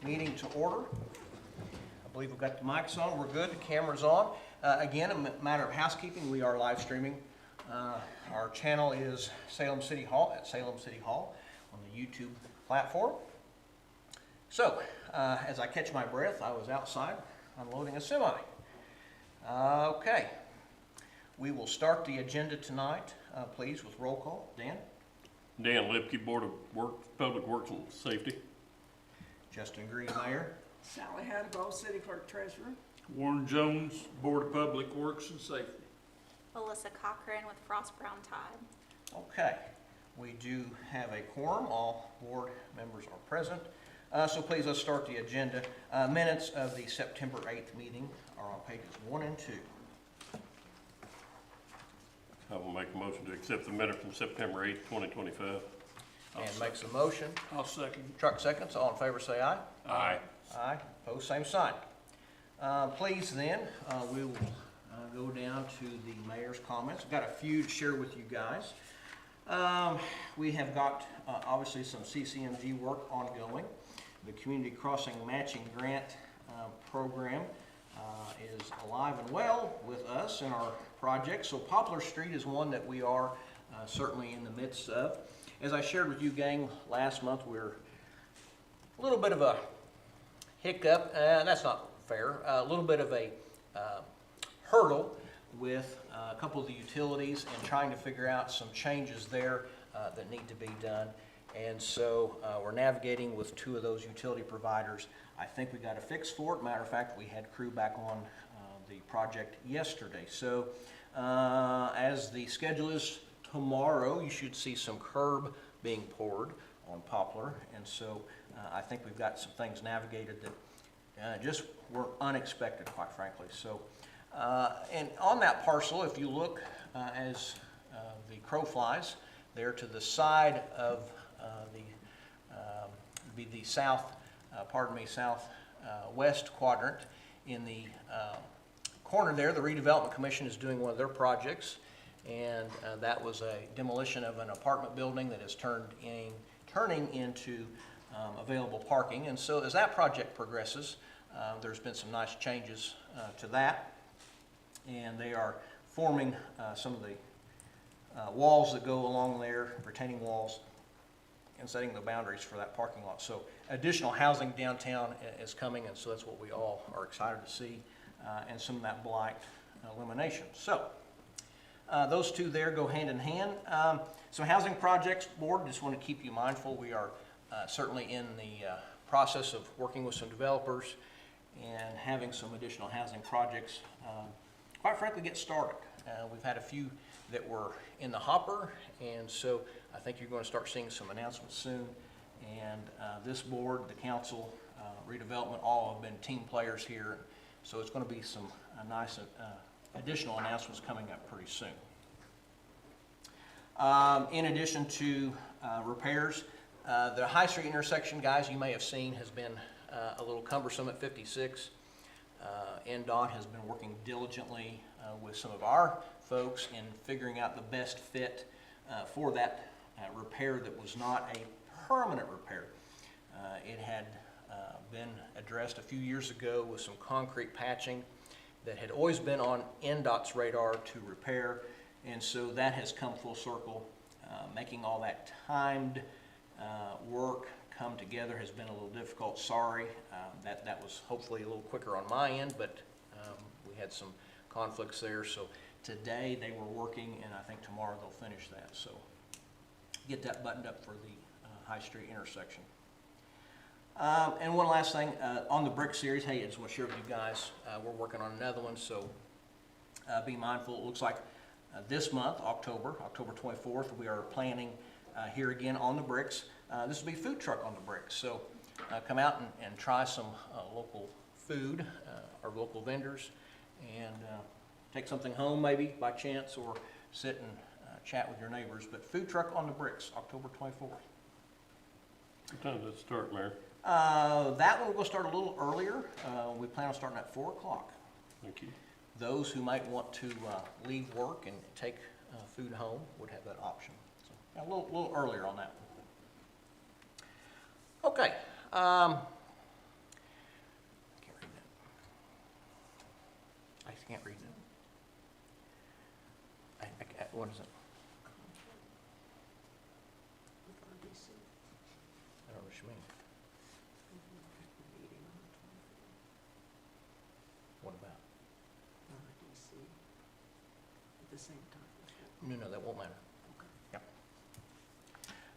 meeting to order. I believe we've got the mics on. We're good. The camera's on. Again, a matter of housekeeping, we are live streaming. Our channel is Salem City Hall at Salem City Hall on the YouTube platform. So, as I catch my breath, I was outside unloading a semi. Okay. We will start the agenda tonight, please, with roll call. Dan? Dan Lipke, Board of Public Works and Safety. Justin Green, Mayor. Sally Hadabo, City Clerk Treasurer. Warren Jones, Board of Public Works and Safety. Alyssa Cochran with Frost Brown Tide. Okay. We do have a quorum. All board members are present. So please, let's start the agenda. Minutes of the September 8th meeting are on pages 1 and 2. I will make a motion to accept the minute from September 8th, 2025. And makes a motion. I'll second. Truck seconds. All in favor say aye. Aye. Aye. Opposed, same sign. Please then, we will go down to the mayor's comments. I've got a few to share with you guys. We have got obviously some CCMG work ongoing. The Community Crossing Matching Grant program is alive and well with us in our project. So Poplar Street is one that we are certainly in the midst of. As I shared with you, gang, last month we're a little bit of a hiccup, and that's not fair, a little bit of a hurdle with a couple of the utilities and trying to figure out some changes there that need to be done. And so we're navigating with two of those utility providers. I think we got a fix for it. Matter of fact, we had crew back on the project yesterday. So as the schedule is tomorrow, you should see some curb being poured on Poplar. And so I think we've got some things navigated that just were unexpected, quite frankly. So, and on that parcel, if you look as the crow flies, there to the side of the south, southwest quadrant, in the corner there, the Redevelopment Commission is doing one of their projects, and that was a demolition of an apartment building that is turning into available parking. And so as that project progresses, there's been some nice changes to that, and they are forming some of the walls that go along there, retaining walls, and setting the boundaries for that parking lot. So additional housing downtown is coming, and so that's what we all are excited to see, and some of that blight elimination. So those two there go hand in hand. Some housing projects, board, just want to keep you mindful. We are certainly in the process of working with some developers and having some additional housing projects, quite frankly, get started. We've had a few that were in the hopper, and so I think you're going to start seeing some announcements soon. And this board, the council, redevelopment, all have been team players here, so it's going to be some nice additional announcements coming up pretty soon. In addition to repairs, the High Street intersection, guys, you may have seen, has been a little cumbersome at 56. NDOT has been working diligently with some of our folks in figuring out the best fit for that repair that was not a permanent repair. It had been addressed a few years ago with some concrete patching that had always been on NDOT's radar to repair, and so that has come full circle. Making all that timed work come together has been a little difficult. Sorry, that was hopefully a little quicker on my end, but we had some conflicts there. So today they were working, and I think tomorrow they'll finish that. So get that buttoned up for the High Street intersection. And one last thing, on the brick series, hey, I just want to share with you guys, we're working on another one, so be mindful. It looks like this month, October 24th, we are planning here again on the bricks. This will be food truck on the bricks, so come out and try some local food, our local vendors, and take something home maybe by chance, or sit and chat with your neighbors. But food truck on the bricks, October 24th. What time does it start, Mayor? That one will start a little earlier. We plan on starting at 4 o'clock. Thank you. Those who might want to leave work and take food home would have that option. So a little earlier on that one. Okay. Can't read it. What is it? I don't know what you mean. What about? At the same time. No, that won't matter. Yep.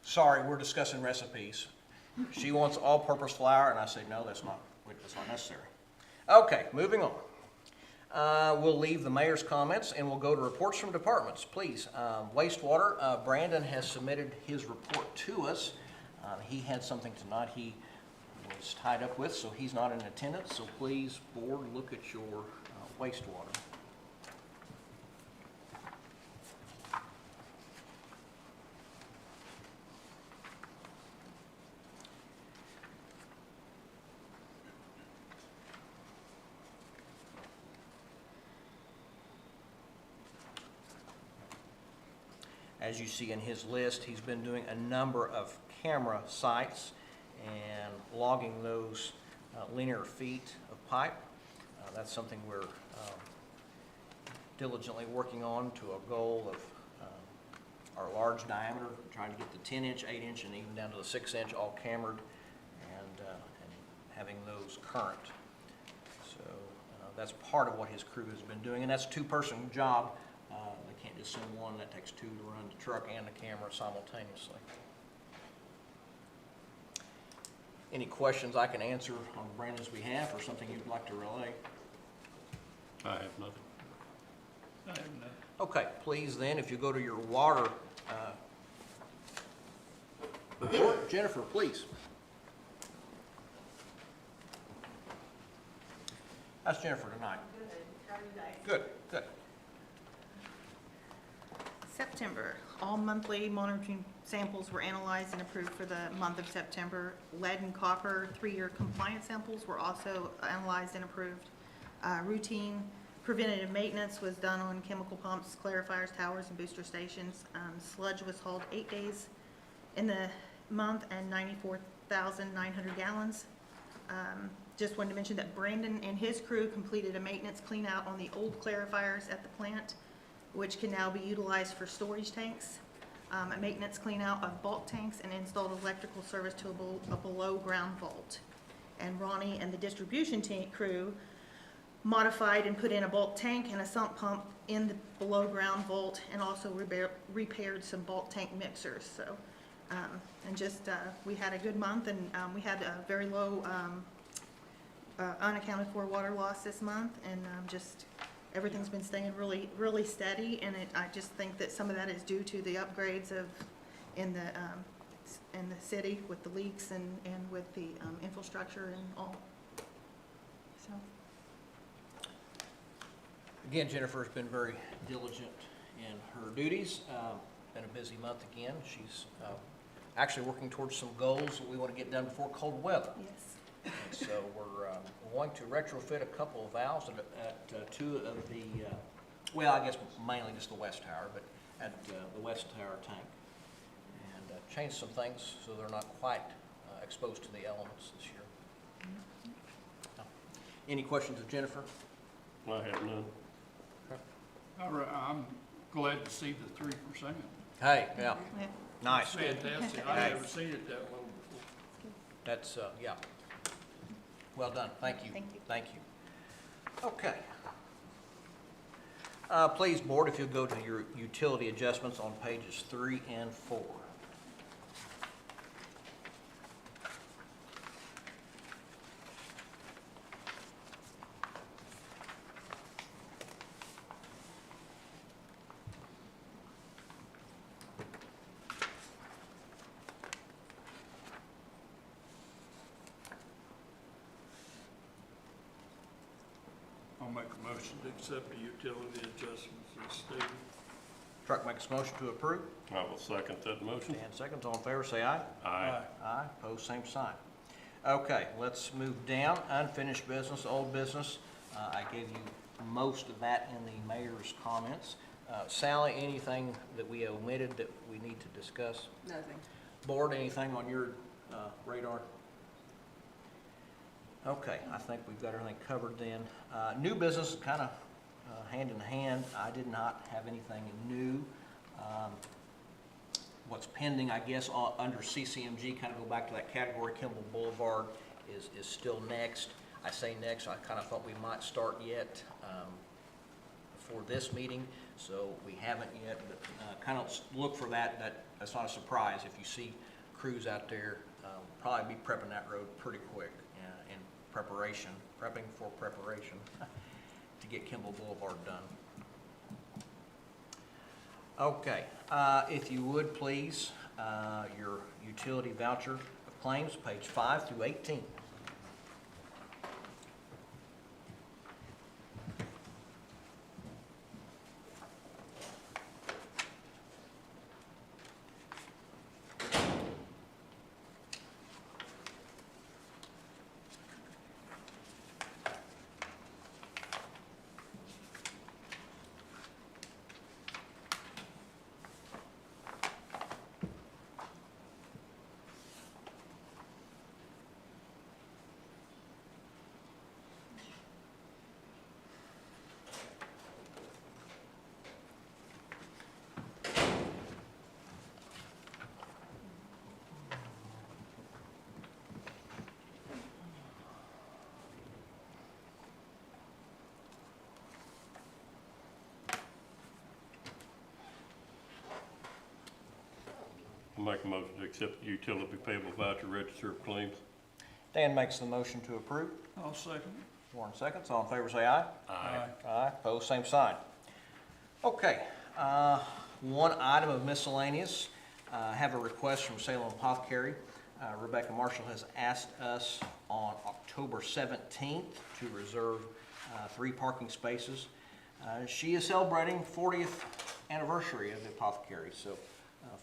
Sorry, we're discussing recipes. She wants all-purpose flour, and I say, no, that's not necessary. Okay, moving on. We'll leave the mayor's comments, and we'll go to reports from departments. Please, wastewater, Brandon has submitted his report to us. He had something tonight he was tied up with, so he's not in attendance. So please, board, look at your wastewater. As you see in his list, he's been doing a number of camera sites and logging those linear feet of pipe. That's something we're diligently working on to a goal of our large diameter, trying to get the 10-inch, 8-inch, and even down to the 6-inch all cambered and having those current. So that's part of what his crew has been doing, and that's a two-person job. They can't just send one. That takes two to run the truck and the camera simultaneously. Any questions I can answer on Brandon's behalf or something you'd like to relay? I have nothing. I have none. Okay, please then, if you go to your water report, Jennifer, please. How's Jennifer tonight? Good. How are you guys? Good, good. September, all monthly monitoring samples were analyzed and approved for the month of September. Lead and copper 3-year compliance samples were also analyzed and approved. Routine preventative maintenance was done on chemical pumps, clarifiers, towers, and booster stations. Sludge was hauled 8 days in the month and 94,900 gallons. Just wanted to mention that Brandon and his crew completed a maintenance clean out on the old clarifiers at the plant, which can now be utilized for storage tanks, a maintenance clean out of bulk tanks, and installed electrical service to a below ground vault. And Ronnie and the distribution tank crew modified and put in a bulk tank and a sump pump in the below ground vault, and also repaired some bulk tank mixers. So, and just, we had a good month, and we had a very low unaccounted for water loss this month, and just everything's been staying really, really steady, and I just think that some of that is due to the upgrades in the city with the leaks and with the infrastructure and all. So. Again, Jennifer's been very diligent in her duties. Been a busy month again. She's actually working towards some goals that we want to get done before cold weather. Yes. And so we're going to retrofit a couple of valves at two of the, well, I guess mainly just the west tower, but at the west tower tank. And change some things so they're not quite exposed to the elements this year. Any questions of Jennifer? I have none. I'm glad to see the 3%. Hey, yeah, Yeah. nice. Fantastic. I've never seen it that low before. That's, yeah. Well done. Thank you. Thank you. Thank you. Okay. Please, board, if you'll go to your utility adjustments on pages 3 and 4. I'll make a motion to accept the utility adjustments as stated. Truck makes a motion to approve. I will second that motion. Dan seconds. All in favor, say aye. Aye. Aye. Opposed, same sign. Okay, let's move down. Unfinished business, old business. I gave you most of that in the mayor's comments. Sally, anything that we omitted that we need to discuss? Nothing. Board, anything on your radar? Okay, I think we've got everything covered then. New business is kind of hand in hand. I did not have anything new. What's pending, I guess, under CCMG, kind of go back to that category, Kimball Boulevard is still next. I say next, I kind of thought we might start yet for this meeting, so we haven't yet, but kind of look for that. That's not a surprise. If you see crews out there, probably be prepping that road pretty quick in prepping for preparation to get Kimball Boulevard done. Okay, if you would please, your utility voucher of claims, page 5 through 18. I'll make a motion to accept the utility payable voucher register of claims. Dan makes the motion to approve. I'll second. Warren seconds. All in favor say aye. Aye. Aye. Opposed, same sign. Okay, one item of miscellaneous. Have a request from Salem Apothecary. Rebecca Marshall has asked us on October 17th to reserve 3 parking spaces. She is celebrating 40th anniversary of the apothecary, so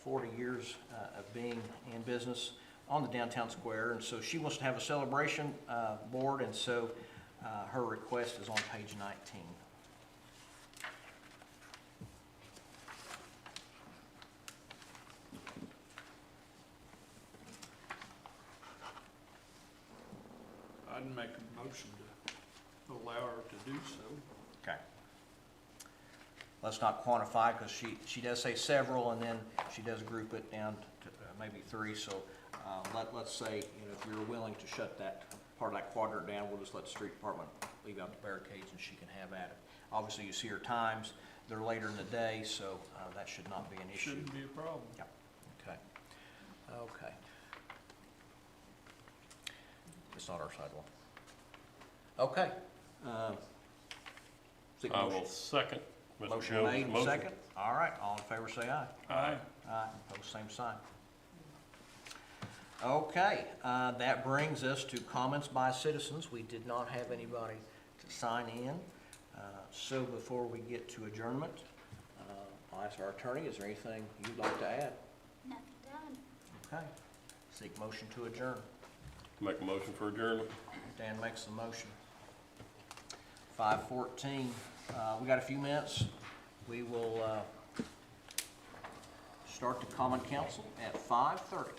40 years of being in business on the downtown square, and so she wants to have a celebration board, and so her request is on page 19. I'd make a motion to allow her to do so. Okay. Let's not quantify, because she does say several, and then she does group it down to maybe 3, so let's say, if you're willing to shut that part of that quadrant down, we'll just let the street department leave out the barricades and she can have at it. Obviously, you see her times, they're later in the day, so that should not be an issue. Shouldn't be a problem. Yeah, okay. Okay. It's not our sidewalk. Okay. Seek I motion. will second Mr. Motion Jones' made and motion. second. All right, all in favor say aye. Aye. Aye, opposed, same sign. Okay, that brings us to comments by citizens. We did not have anybody to sign in. So before we get to adjournment, I'll ask our attorney, is there anything you'd like to add? Nothing done. Okay, seek motion to adjourn. Make a motion for adjournment. Dan makes the motion. 5:14, we got a few minutes. We will start the common council at 5:30.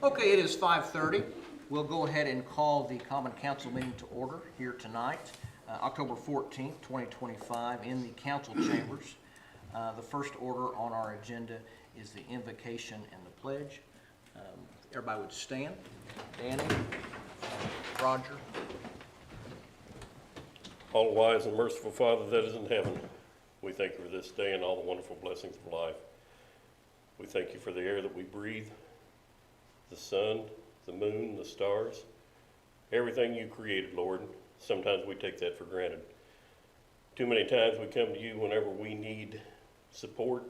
Okay, it is 5:30. We'll go ahead and call the Common Council meeting to order here tonight, October 14th, 2025, in the council chambers. The first order on our agenda is the invocation and the pledge. Everybody would stand. Danny, Roger. All wise and merciful Father that is in heaven, we thank you for this day and all the wonderful blessings of life. We thank you for the air that we breathe, the sun, the moon, the stars, everything you created, Lord. Sometimes we take that for granted. Too many times we come to you whenever we need support,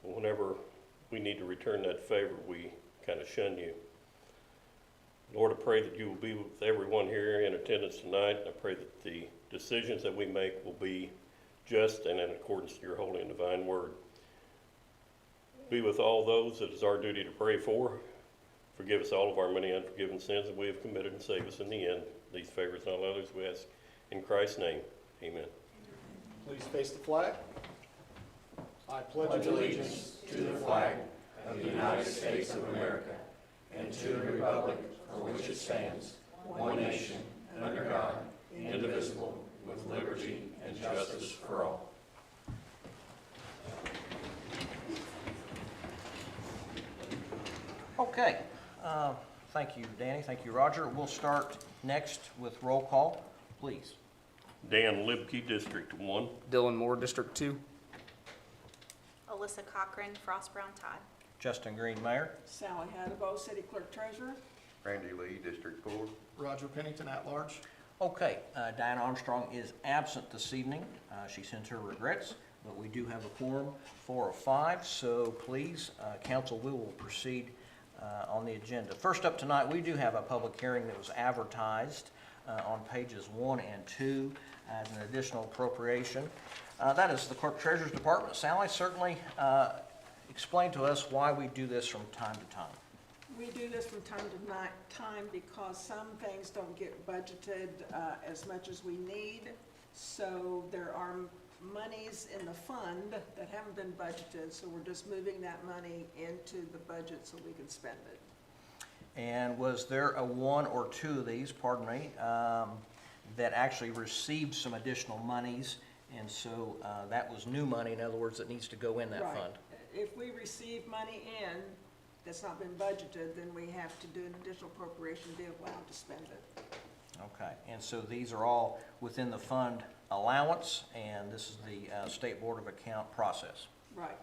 and whenever we need to return that favor, we kind of shun you. Lord, I pray that you will be with everyone here in attendance tonight. I pray that the decisions that we make will be just and in accordance to your holy and divine word. Be with all those that is our duty to pray for. Forgive us all of our many unforgiven sins that we have committed, and save us in the end. These favors and all others we ask in Christ's name. Amen. Please face the flag. I pledge allegiance to the flag of the United States of America and to the republic for which it stands, one nation, under God, indivisible, with liberty and justice for all. Okay, thank you, Danny. Thank you, Roger. We'll start next with roll call, please. Dan Libke, District 1. Dylan Moore, District 2. Alyssa Cochran, Frost Brown Todd. Justin Green, Mayor. Sally Hatabo, City Clerk Treasurer. Randy Lee, District 4. Roger Pennington at large. Okay, Diane Armstrong is absent this evening. She sends her regrets, but we do have a quorum, 4 of 5. So please, council, we will proceed on the agenda. First up tonight, we do have a public hearing that was advertised on pages 1 and 2 as an additional appropriation. That is the Clerk Treasurer's Department. Sally, certainly explain to us why we do this from time to time. We do this from time to time because some things don't get budgeted as much as we need. So there are monies in the fund that haven't been budgeted, so we're just moving that money into the budget so we can spend it. And was there a one or two of these, pardon me, that actually received some additional monies, and so that was new money, in other words, that needs to go in that Right. fund? If we receive money in that's not been budgeted, then we have to do an additional appropriation to be allowed to spend it. Okay, and so these are all within the fund allowance, and this is the State Board of Account process. Right.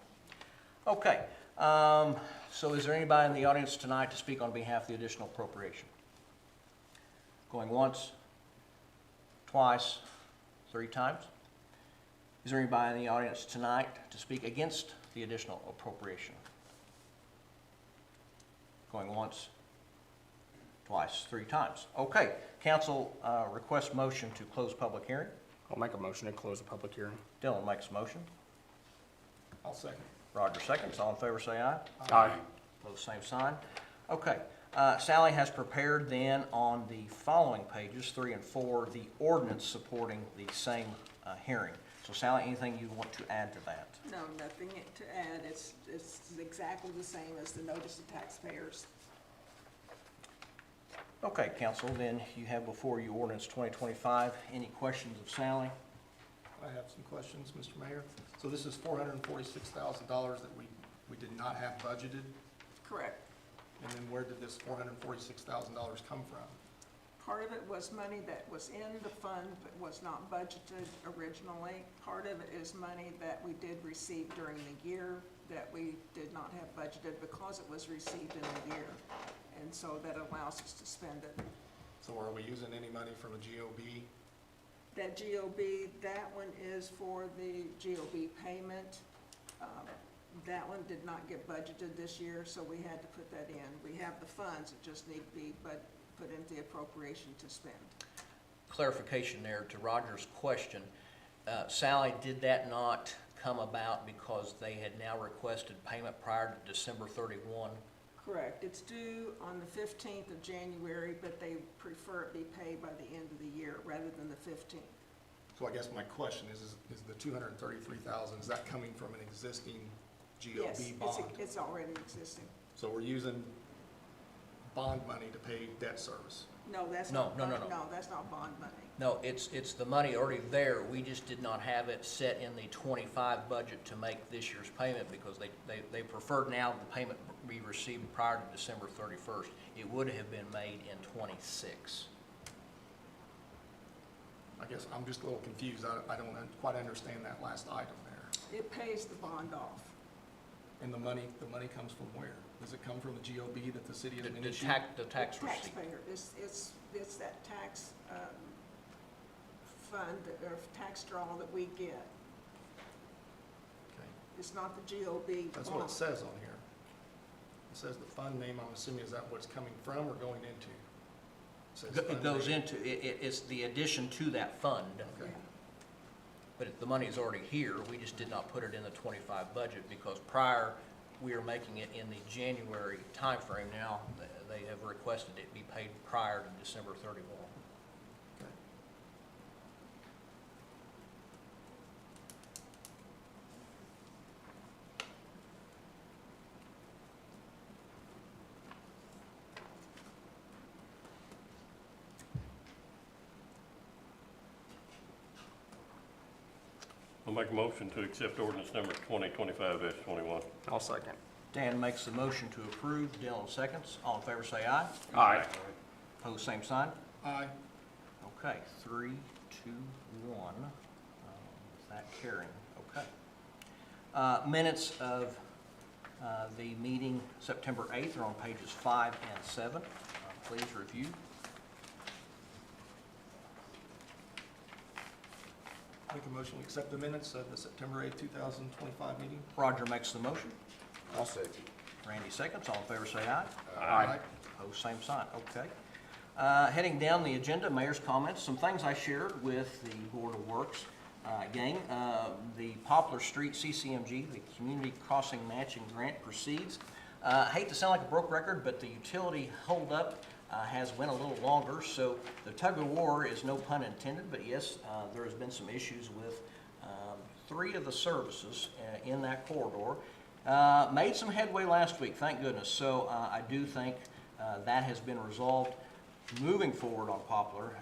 Okay, so is there anybody in the audience tonight to speak on behalf of the additional appropriation? Going once, twice, 3 times? Is there anybody in the audience tonight to speak against the additional appropriation? Going once, twice, 3 times. Okay, council requests motion to close public hearing. I'll make a motion to close the public hearing. Dylan makes a motion. I'll second. Roger seconds. All in favor say aye. Aye. Opposed, same sign. Okay, Sally has prepared then on the following pages, 3 and 4, the ordinance supporting the same hearing. So Sally, anything you want to add to that? No, nothing to add. It's exactly the same as the notice to taxpayers. Okay, council, then you have before you ordinance 2025. Any questions of Sally? I have some questions, Mr. Mayor. So this is $446,000 that we did not have budgeted, Correct. and then where did this $446,000 come from? Part of it was money that was in the fund but was not budgeted originally. Part of it is money that we did receive during the year that we did not have budgeted because it was received in the year. And so that allows us to spend it. So are we using any money from a GOB? That GOB, that one is for the GOB payment. That one did not get budgeted this year, so we had to put that in. We have the funds, it just need to be put into the appropriation to spend. Clarification there to Roger's question. Sally, did that not come about because they had now requested payment prior to December 31? Correct. It's due on the 15th of January, but they prefer it be paid by the end of the year rather than the 15th. So I guess my question is the $233,000, is that coming from an existing GOB Yes, bond? it's already existing. So we're using bond money to pay debt service. No, that's No, not, no, no, bond- no. no, that's not bond money. No, it's the money already there. We just did not have it set in the 25 budget to make this year's payment because they preferred now the payment be received prior to December 31st. It would have been made in 26. I guess I'm just a little confused. I don't quite understand that last item there. It pays the bond off. And the money comes from where? Does it come from the GOB that the city has been The issuing? tax receipt. Taxpayer, it's that tax, fund, or tax draw that we get. Okay. It's not the GOB. That's what bond. it says on here. It says the fund name, I'm assuming, is that what it's coming from or going into? says It fund goes name. into, it's the addition to that fund. Okay. But the money is already here, we just did not put it in the 25 budget because prior, we were making it in the January timeframe. Now, they have requested it be paid prior to December 31. Okay. I'll make a motion to accept ordinance number 2025-21. I'll second. Dan makes the motion to approve, Dylan seconds. All in favor say aye. Aye. Opposed, same sign. Aye. Okay, 3, 2, 1. Is that carrying? Okay. Minutes of the meeting September 8th are on pages 5 and 7. Please review. Make a motion to accept the minutes of the September 8th, 2025 meeting. Roger makes the motion. I'll second. Randy seconds. All in favor say aye. Aye. Opposed, same sign. Okay. Heading down the agenda, mayor's comments. Some things I shared with the Board of Works gang. The Poplar Street CCMG, the Community Crossing Matching Grant, proceeds. I hate to sound like a broke record, but the utility holdup has went a little longer, so the tug of war is no pun intended, but yes, there has been some issues with 3 of the services in that corridor. Made some headway last week, thank goodness, so I do think that has been resolved. Moving forward on Poplar,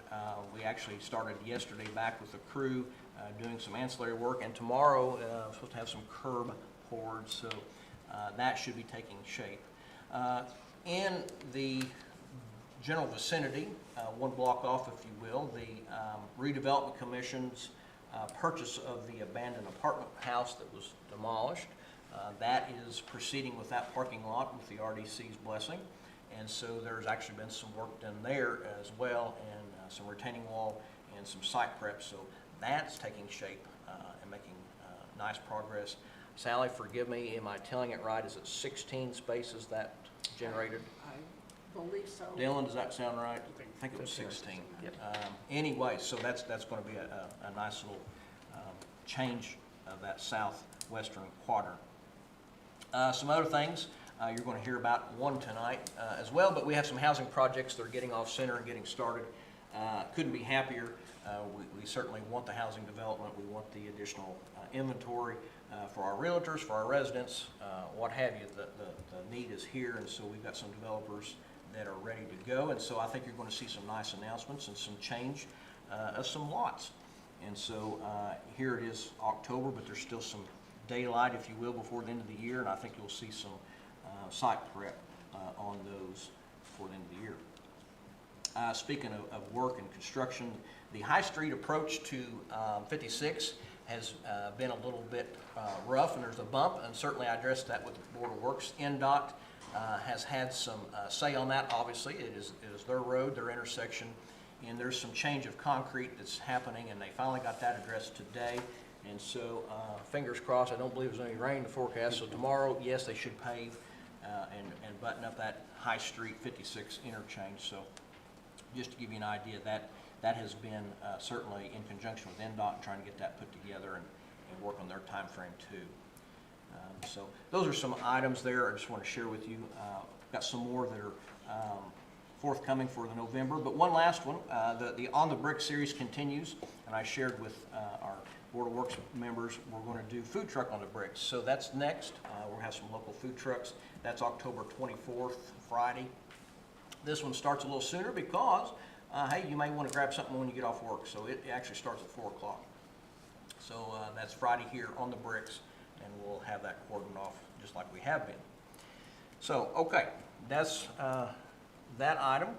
we actually started yesterday back with the crew doing some ancillary work, and tomorrow we're supposed to have some curb poured, so that should be taking shape. In the general vicinity, 1 block off, if you will, the Redevelopment Commission's purchase of the abandoned apartment house that was demolished. That is proceeding with that parking lot with the RDC's blessing. And so there's actually been some work done there as well, and some retaining wall and some site prep. So that's taking shape and making nice progress. Sally, forgive me, am I telling it right? Is it 16 spaces that generated? I believe so. Dylan, does that sound right? I think it was 16. Yep. Anyway, so that's going to be a nice little change of that southwestern quadrant. Some other things you're going to hear about one tonight as well, but we have some housing projects that are getting off center and getting started. Couldn't be happier. We certainly want the housing development. We want the additional inventory for our realtors, for our residents, what have you. The need is here, and so we've got some developers that are ready to go. And so I think you're going to see some nice announcements and some change of some lots. And so here it is October, but there's still some daylight, if you will, before the end of the year, and I think you'll see some site prep on those before the end of the year. Speaking of work and construction, the High Street approach to 56 has been a little bit rough, and there's a bump, and certainly I addressed that with the Board of Works. NDOT has had some say on that. Obviously, it is their road, their intersection, and there's some change of concrete that's happening, and they finally got that addressed today. And so, fingers crossed, I don't believe there's any rain in the forecast, so tomorrow, yes, they should pave and button up that High Street 56 interchange. So just to give you an idea, that has been certainly in conjunction with NDOT trying to get that put together and work on their time frame too. So those are some items there I just want to share with you. Got some more that are forthcoming for the November, but one last one. The On the Brick series continues, and I shared with our Board of Works members we're going to do food truck on the bricks. So that's next. We'll have some local food trucks. That's October 24th, Friday. This one starts a little sooner because, hey, you may want to grab something when you get off work, so it actually starts at 4 o'clock. So that's Friday here on the bricks, and we'll have that cordoned off just like we have been. So, okay, that's that item.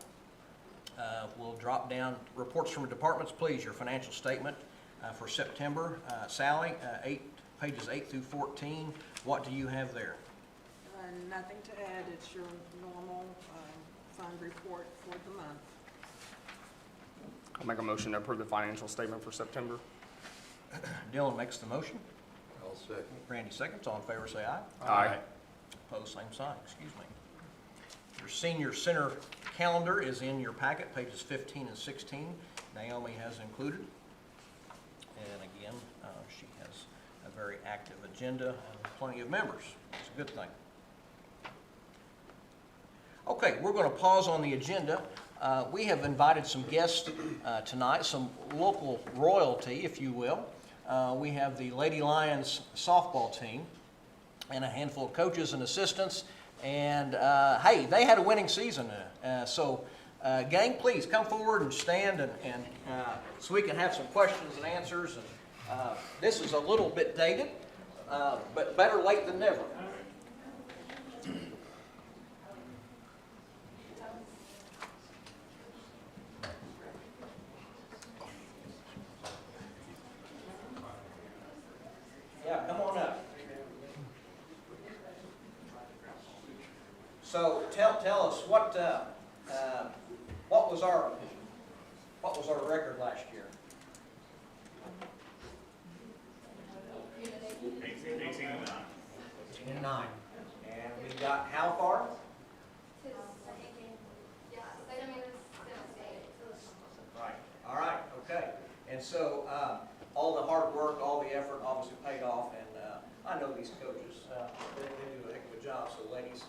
We'll drop down reports from departments, please. Your financial statement for September. Sally, pages 8 through 14. What do you have there? Nothing to add. It's your normal fund report for the month. I'll make a motion to approve the financial statement for September. Dylan makes the motion. I'll second. Randy seconds. All in favor, say aye. Aye. Opposed, same sign. Excuse me. Your senior center calendar is in your packet, pages 15 and 16. Naomi has included. And again, she has a very active agenda and plenty of members. It's a good thing. Okay, we're going to pause on the agenda. We have invited some guests tonight, some local royalty, if you will. We have the Lady Lions softball team and a handful of coaches and assistants. And hey, they had a winning season. So gang, please come forward and stand and so we can have some questions and answers. And this is a little bit dated, but better late than never. Yeah, come on up. So tell us what was our record last year? 18-9. And we got how far? Right. All right. Okay. And so all the hard work, all the effort, obviously paid off. And I know these coaches; they do a heck of a job. So, ladies.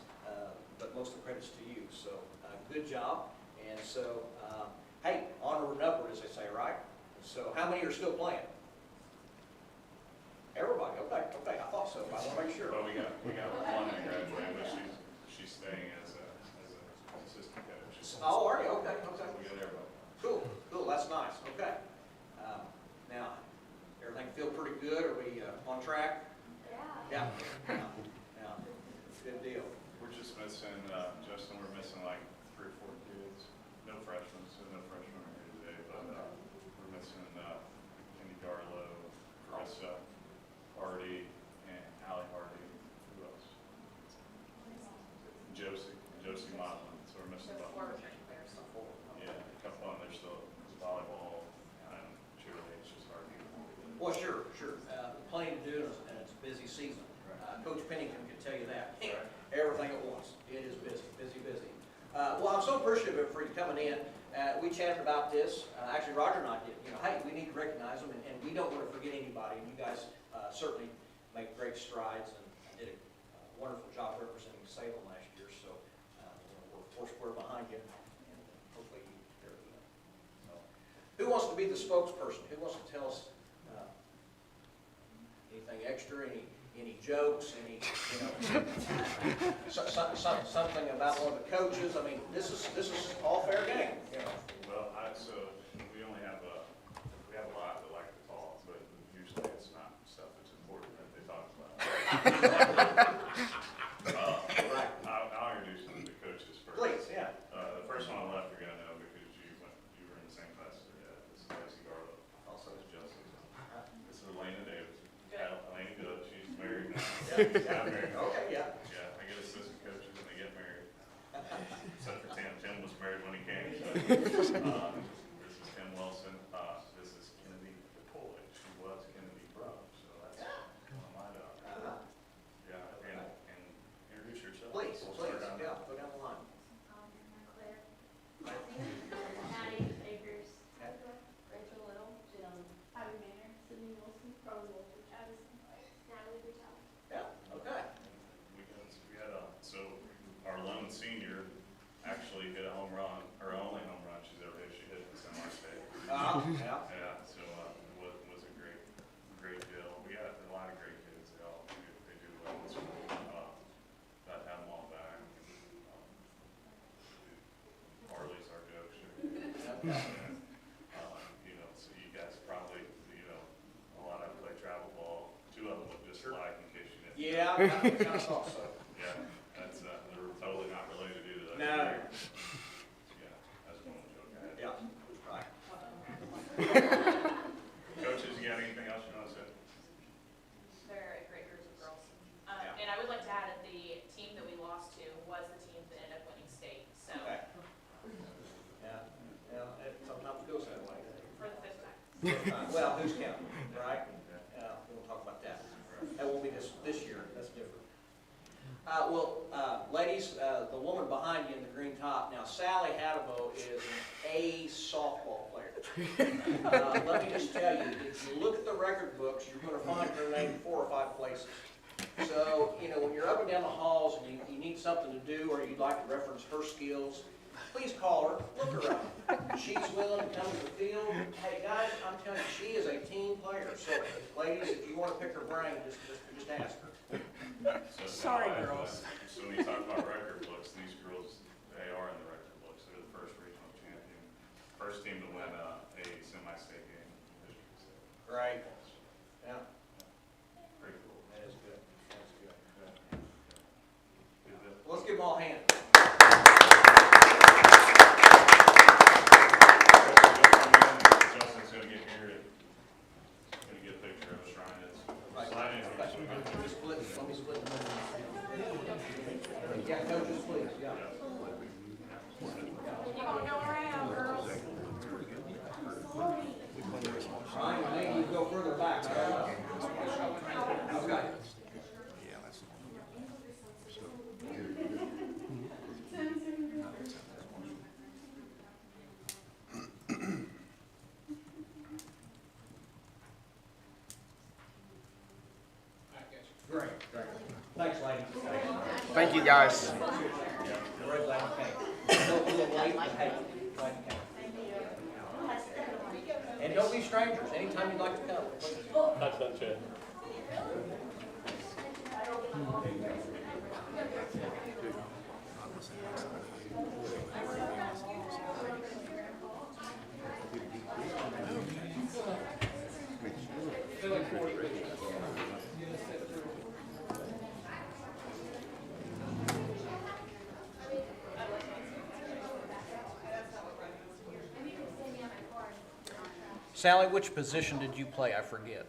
But most of the credit's to you, so good job. And so, hey, onward and upward, as they say, right? So how many are still playing? Everybody, okay, I thought so, I want to make sure. Well, we got one that graduated, but she's staying as an assistant coach. Oh, are you? Okay. We got everybody. Cool, that's nice, okay. Now, everything feel pretty good? Are we on track? Yeah. Yeah, good deal. We're just missing, Justin, we're missing like 3 or 4 kids. No freshmen, so no freshmen are here today, but we're missing Kenny Garlow, Carissa Hardy, and Allie Hardy. Who else? Josie Motlin, so we're missing about 4. Yeah, a couple of them, they're still volleyball and cheerleading, it's just hard to get. Well, sure. Plenty to do, and it's a busy season. Coach Pennington can tell you that. Everything at once. It is busy. Well, I'm so appreciative for you coming in. We chatted about this. Actually, Roger and I did. Hey, we need to recognize them, and we don't want to forget anybody. And you guys certainly make great strides and did a wonderful job representing Salem last year. So we're foursquare behind you, and hopefully you're good. So, who wants to be the spokesperson? Who wants to tell us anything extra? Any jokes, something about one of the coaches? I mean, this is all fair game. Well, so we only have we have a lot that like to talk, but usually it's not stuff that's important that they talk about. Right. I'll introduce them to the coaches first. Please, yeah. The first one on the left you're gonna know because you were in the same class as their dad. This is Lacey Garlow. Also is Justin. This is Elena Davis. Elena Good. She's married now. Yeah, married. Okay, yeah. Yeah, I get assistant coaches when they get married. Except for Tim. Tim was married when he came. This is Tim Wilson. This is Kennedy DePoy. She was Kennedy Bro. So that's one of my daughters. Yeah, and introduce yourself. Please, We'll start down there. go down the line. Claire, Maddie Akers, Rachel Little, Abby Manor, Sydney Wilson, Carly Walter, Travis, Natalie Bouchard. Yeah, okay. We had so our lone senior actually hit a home run, her only home run she's ever hit. She hit it in semi-state. Yeah. Yeah, so it was a great deal. We got a lot of great kids. They do well in school. Got to have them all back. I thought so. Yeah, that's, they're totally not related either. No. Yeah, that's one joke I had. Yeah, right. Coaches, you got anything else you want to say? They're a great group of girls. Yeah. And I would like to add that the team that we lost to was the team that ended up winning state, so, Okay. Yeah, yeah, it sometimes goes that way. for the fifth time. Well, who's counting, right? We'll talk about that. That won't be this year, that's different. Ladies, the woman behind you in the green top, now Sally Hadabo is an A softball player. Let me just tell you, if you look at the record books, you're gonna find her name in 4 or 5 places. So, you know, when you're up and down the halls and you need something to do or you'd like to reference her skills, please call her, look her up. She's willing to come to the field. Hey, guys, I'm telling you, she is a team player. So, ladies, if you want to pick her brain, just ask her. So, Sorry, now, girls. So when you talk about record books, these girls, they are in the record books. They're the first regional champion, first team to win a semi-state game in district state. Right. Yeah, Pretty cool. that is good. That's good. Good bit. Let's give them all a hand. Justin's gonna get here, gonna get a picture of us trying it. Slide in. Let me split them. Yeah, coaches, please, yeah. You gonna go around, girls? Ryan, maybe you go further back. Okay. Great. Thanks, ladies. Thank you, guys. We're really glad you came. Don't feel late, but hey, glad you came. And don't be strangers, anytime you'd like to come. That's done, Chad. Sally, which position did you play? I forget.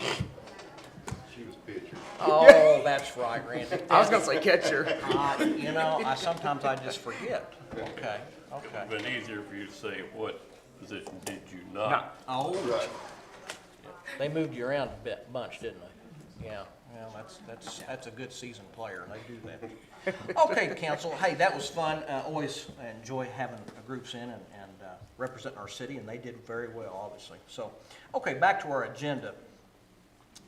She was pitcher. Oh, that's right, Randy. I was gonna say catcher. You know, sometimes I just forget. Okay, It would have okay. been easier for you to say what position did you not? Oh, Right. they moved you around a bunch, didn't they? Yeah, well, that's a good seasoned player, they do that. Okay, council, hey, that was fun. Always enjoy having groups in and representing our city, and they did very well, obviously. So, okay, back to our agenda.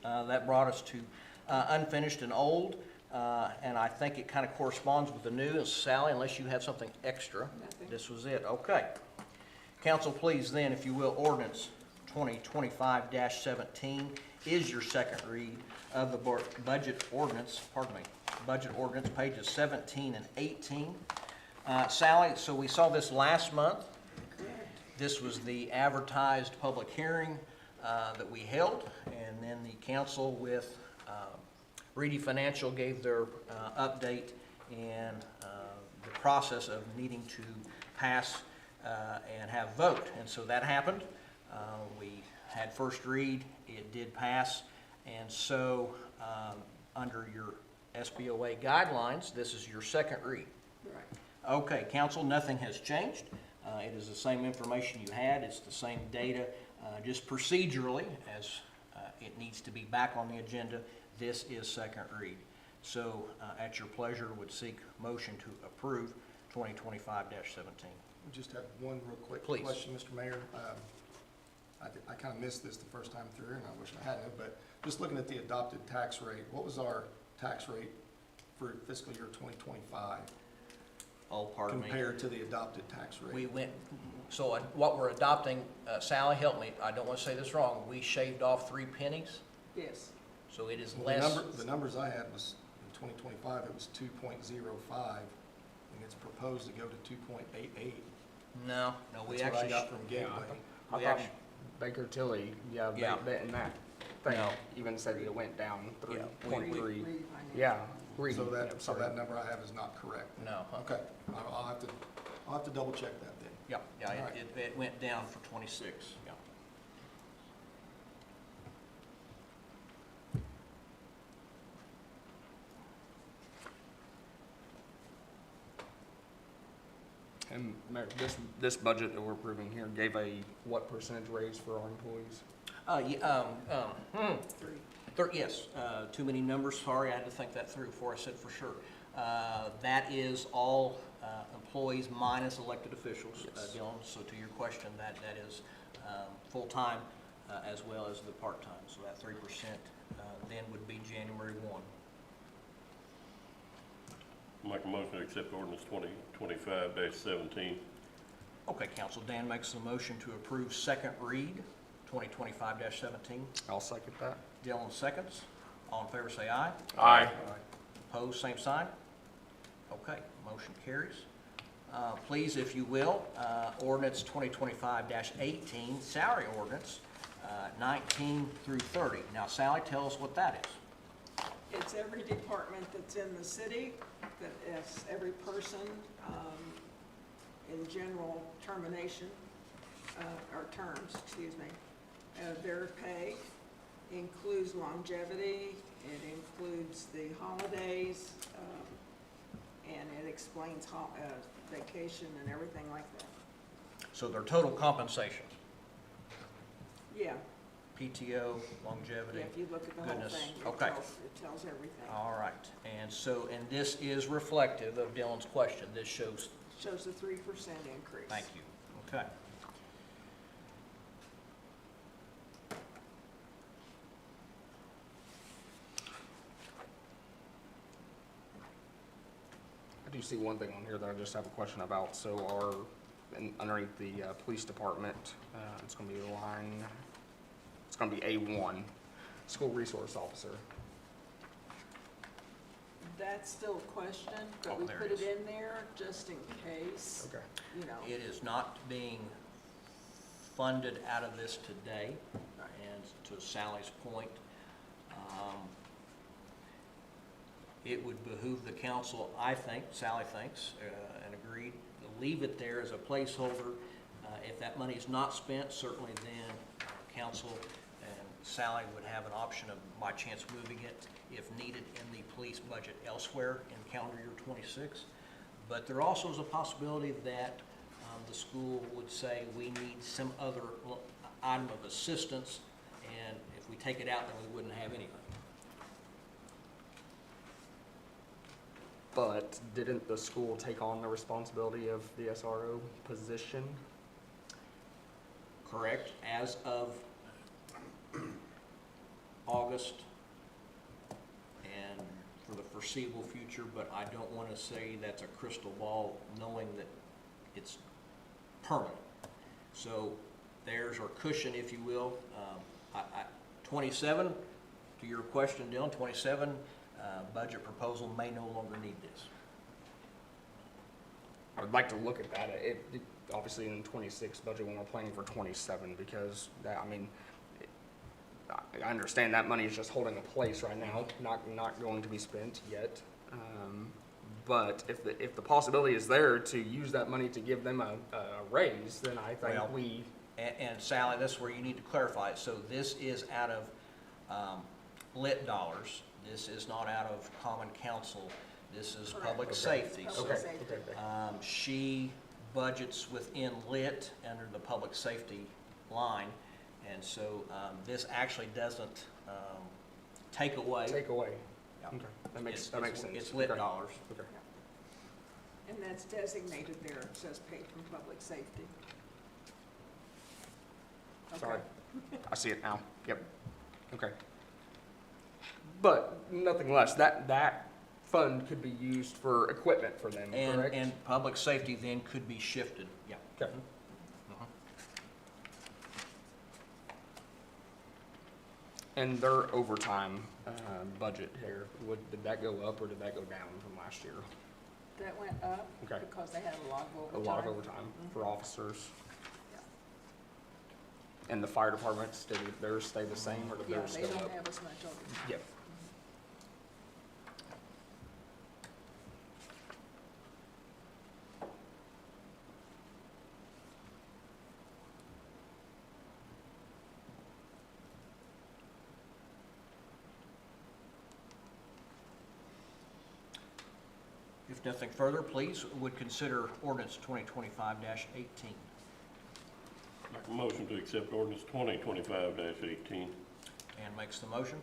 That brought us to unfinished and old, and I think it kind of corresponds with the new. Sally, unless you have something extra, this was it. Okay. Council, please then, if you will, ordinance 2025-17 is your second read of the budget ordinance, pages 17 and 18. Sally, so we saw this last month. This was the advertised public hearing that we held, and then the council with Reedy Financial gave their update and the process of needing to pass and have vote. And so that happened. We had first read, it did pass, and so under your SBOA guidelines, this is your second read. Right. Okay, council, nothing has changed. It is the same information you had, it's the same data, just procedurally, as it needs to be back on the agenda, this is second read. So, at your pleasure, would seek motion to approve 2025-17. We just have one real quick Please. question, Mr. Mayor. I kind of missed this the first time through, and I wish I hadn't, but just looking at the adopted tax rate, what was our tax rate for fiscal year 2025 Oh, pardon me. compared to the adopted tax rate? We went, so what we're adopting, Sally, help me, I don't want to say this wrong, we shaved off 3 pennies, Yes. so it is Well, less. the numbers I had was, in 2025, it was 2.05, and it's proposed to go to 2.88. No, we That's what I actually, got from Gateway. I we thought actually, Baker Tilly, yeah, Yeah. betting that. thing No. even said that it went down Yeah, 3.3. Refinance. Yeah, Reed, So yeah, that sorry. number I have is not correct. No. Okay, I'll have to double check that then. Yeah, yeah, All right. it went down for 26, yeah. And Mayor, this budget that we're approving here gave a what percentage raise for our employees? Yes, too many numbers, sorry, I had to think that through before I said for sure. That is all employees minus elected officials, Yes. Dylan, so to your question, that is full-time as well as the part-time, so that 3% then would be January 1. Make a motion to accept ordinance 2025-17. Okay, Council, Dan makes a motion to approve second read, 2025-17. I'll second that. Dylan seconds. All in favor say aye. Aye. Opposed, same sign. Okay, motion carries. Please, if you will, ordinance 2025-18, salary ordinance, 19 through 30. Now, Sally, tell us what that is. It's every department that's in the city, that is every person, in general termination, or terms, excuse me. Their pay includes longevity, it includes the holidays, and it explains vacation and everything like that. So their total compensation, Yeah, PTO, longevity. if you look at the whole Goodness, thing, okay. it tells everything. All right, and this is reflective of Dylan's question. This shows, Shows a 3% increase. thank you, okay. I do see one thing on here that I just have a question about. So underneath the police department, it's going to be a line, it's going to be A1, school resource officer. That's still a question, but Oh, we there put it it is. in there just in case, Okay. you know. It is not being funded out of this today, and to Sally's point, it would behoove the council, I think, Sally thinks, and agreed, to leave it there as a placeholder. If that money is not spent, certainly then council and Sally would have an option of, by chance, moving it if needed in the police budget elsewhere in calendar year 26. But there also is a possibility that the school would say, we need some other item of assistance, and if we take it out, then we wouldn't have anything. But didn't the school take on the responsibility of the SRO position? Correct, as of August and for the foreseeable future, but I don't want to say that's a crystal ball, knowing that it's permanent. So there's our cushion, if you will. 27, to your question, Dylan, 27, budget proposal may no longer need this. I would like to look at that. Obviously in 26 budget when we're planning for 27, because that, I mean, I understand that money is just holding a place right now, not going to be spent yet. But if the possibility is there to use that money to give them a raise, then I think Well, we. And Sally, this is where you need to clarify it. So this is out of lit dollars. This is not out of common council. This is Correct. public Okay. safety. So Public Okay. safety. she budgets within lit under the public safety line. And so this actually doesn't take away. Take away. Yeah. Okay, that makes It's- sense. It's lit Okay. dollars. Okay. And that's designated there, it says paid from public safety. Sorry. Okay. I see it now. Yep. Okay. But nothing less, that fund could be used for equipment for them, correct? And public safety then could be shifted, yeah. Okay. And their overtime budget here, did that go up or did that go down from last year? That went up Okay. because they had a lot of A overtime. lot of overtime for officers. And the fire departments, did theirs stay the same or did Yeah, theirs they go don't up? have as much on it. Yep. If nothing further, please would consider ordinance 2025-18. Make a motion to accept ordinance 2025-18. And makes the motion.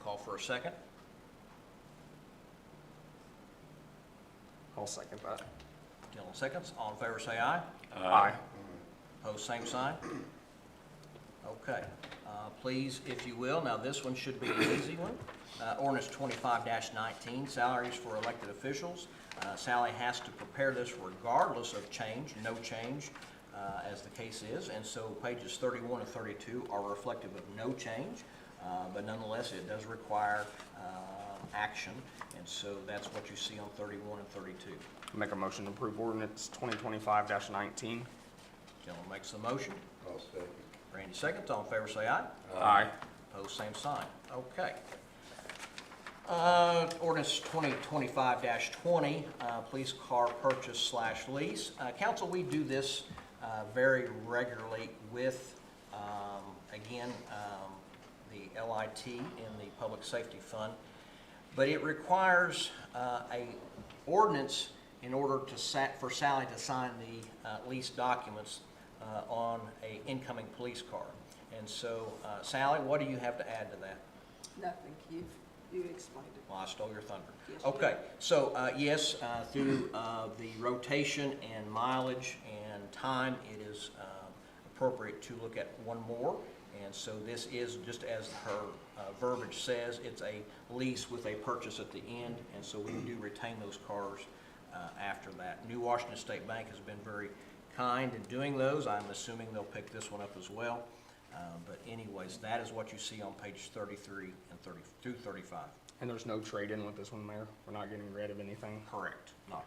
Call for a second. I'll second that. Dylan seconds. All in favor say aye. Aye. Opposed, same sign. Okay. Please, if you will, now this one should be an easy one. Ordinance 25-19, salaries for elected officials. Sally has to prepare this regardless of change, no change, as the case is. And so pages 31 and 32 are reflective of no change, but nonetheless, it does require action. And so that's what you see on 31 and 32. Make a motion to approve ordinance 2025-19. Gentleman makes the motion. I'll second. Randy seconds. All in favor say aye. Aye. Opposed, same sign. Okay. Ordinance 2025-20, police car purchase / lease. Council, we do this very regularly with, again, the LIT in the Public Safety Fund. But it requires a ordinance in order for Sally to sign the lease documents on a incoming police car. And so, Sally, what do you have to add to that? Nothing, you explained it. Well, I stole your thunder. Yes, you Okay, so yes, through the rotation and mileage and time, it is appropriate to look at one more. And so this is, just as her verbiage says, it's a lease with a purchase at the end. And so we do retain those cars after that. New Washington State Bank has been very kind in doing those. I'm assuming they'll pick this one up as well. But anyways, that is what you see on page 33 and 35. And there's no trade-in with this one, Mayor? We're not getting rid of anything? Correct. No.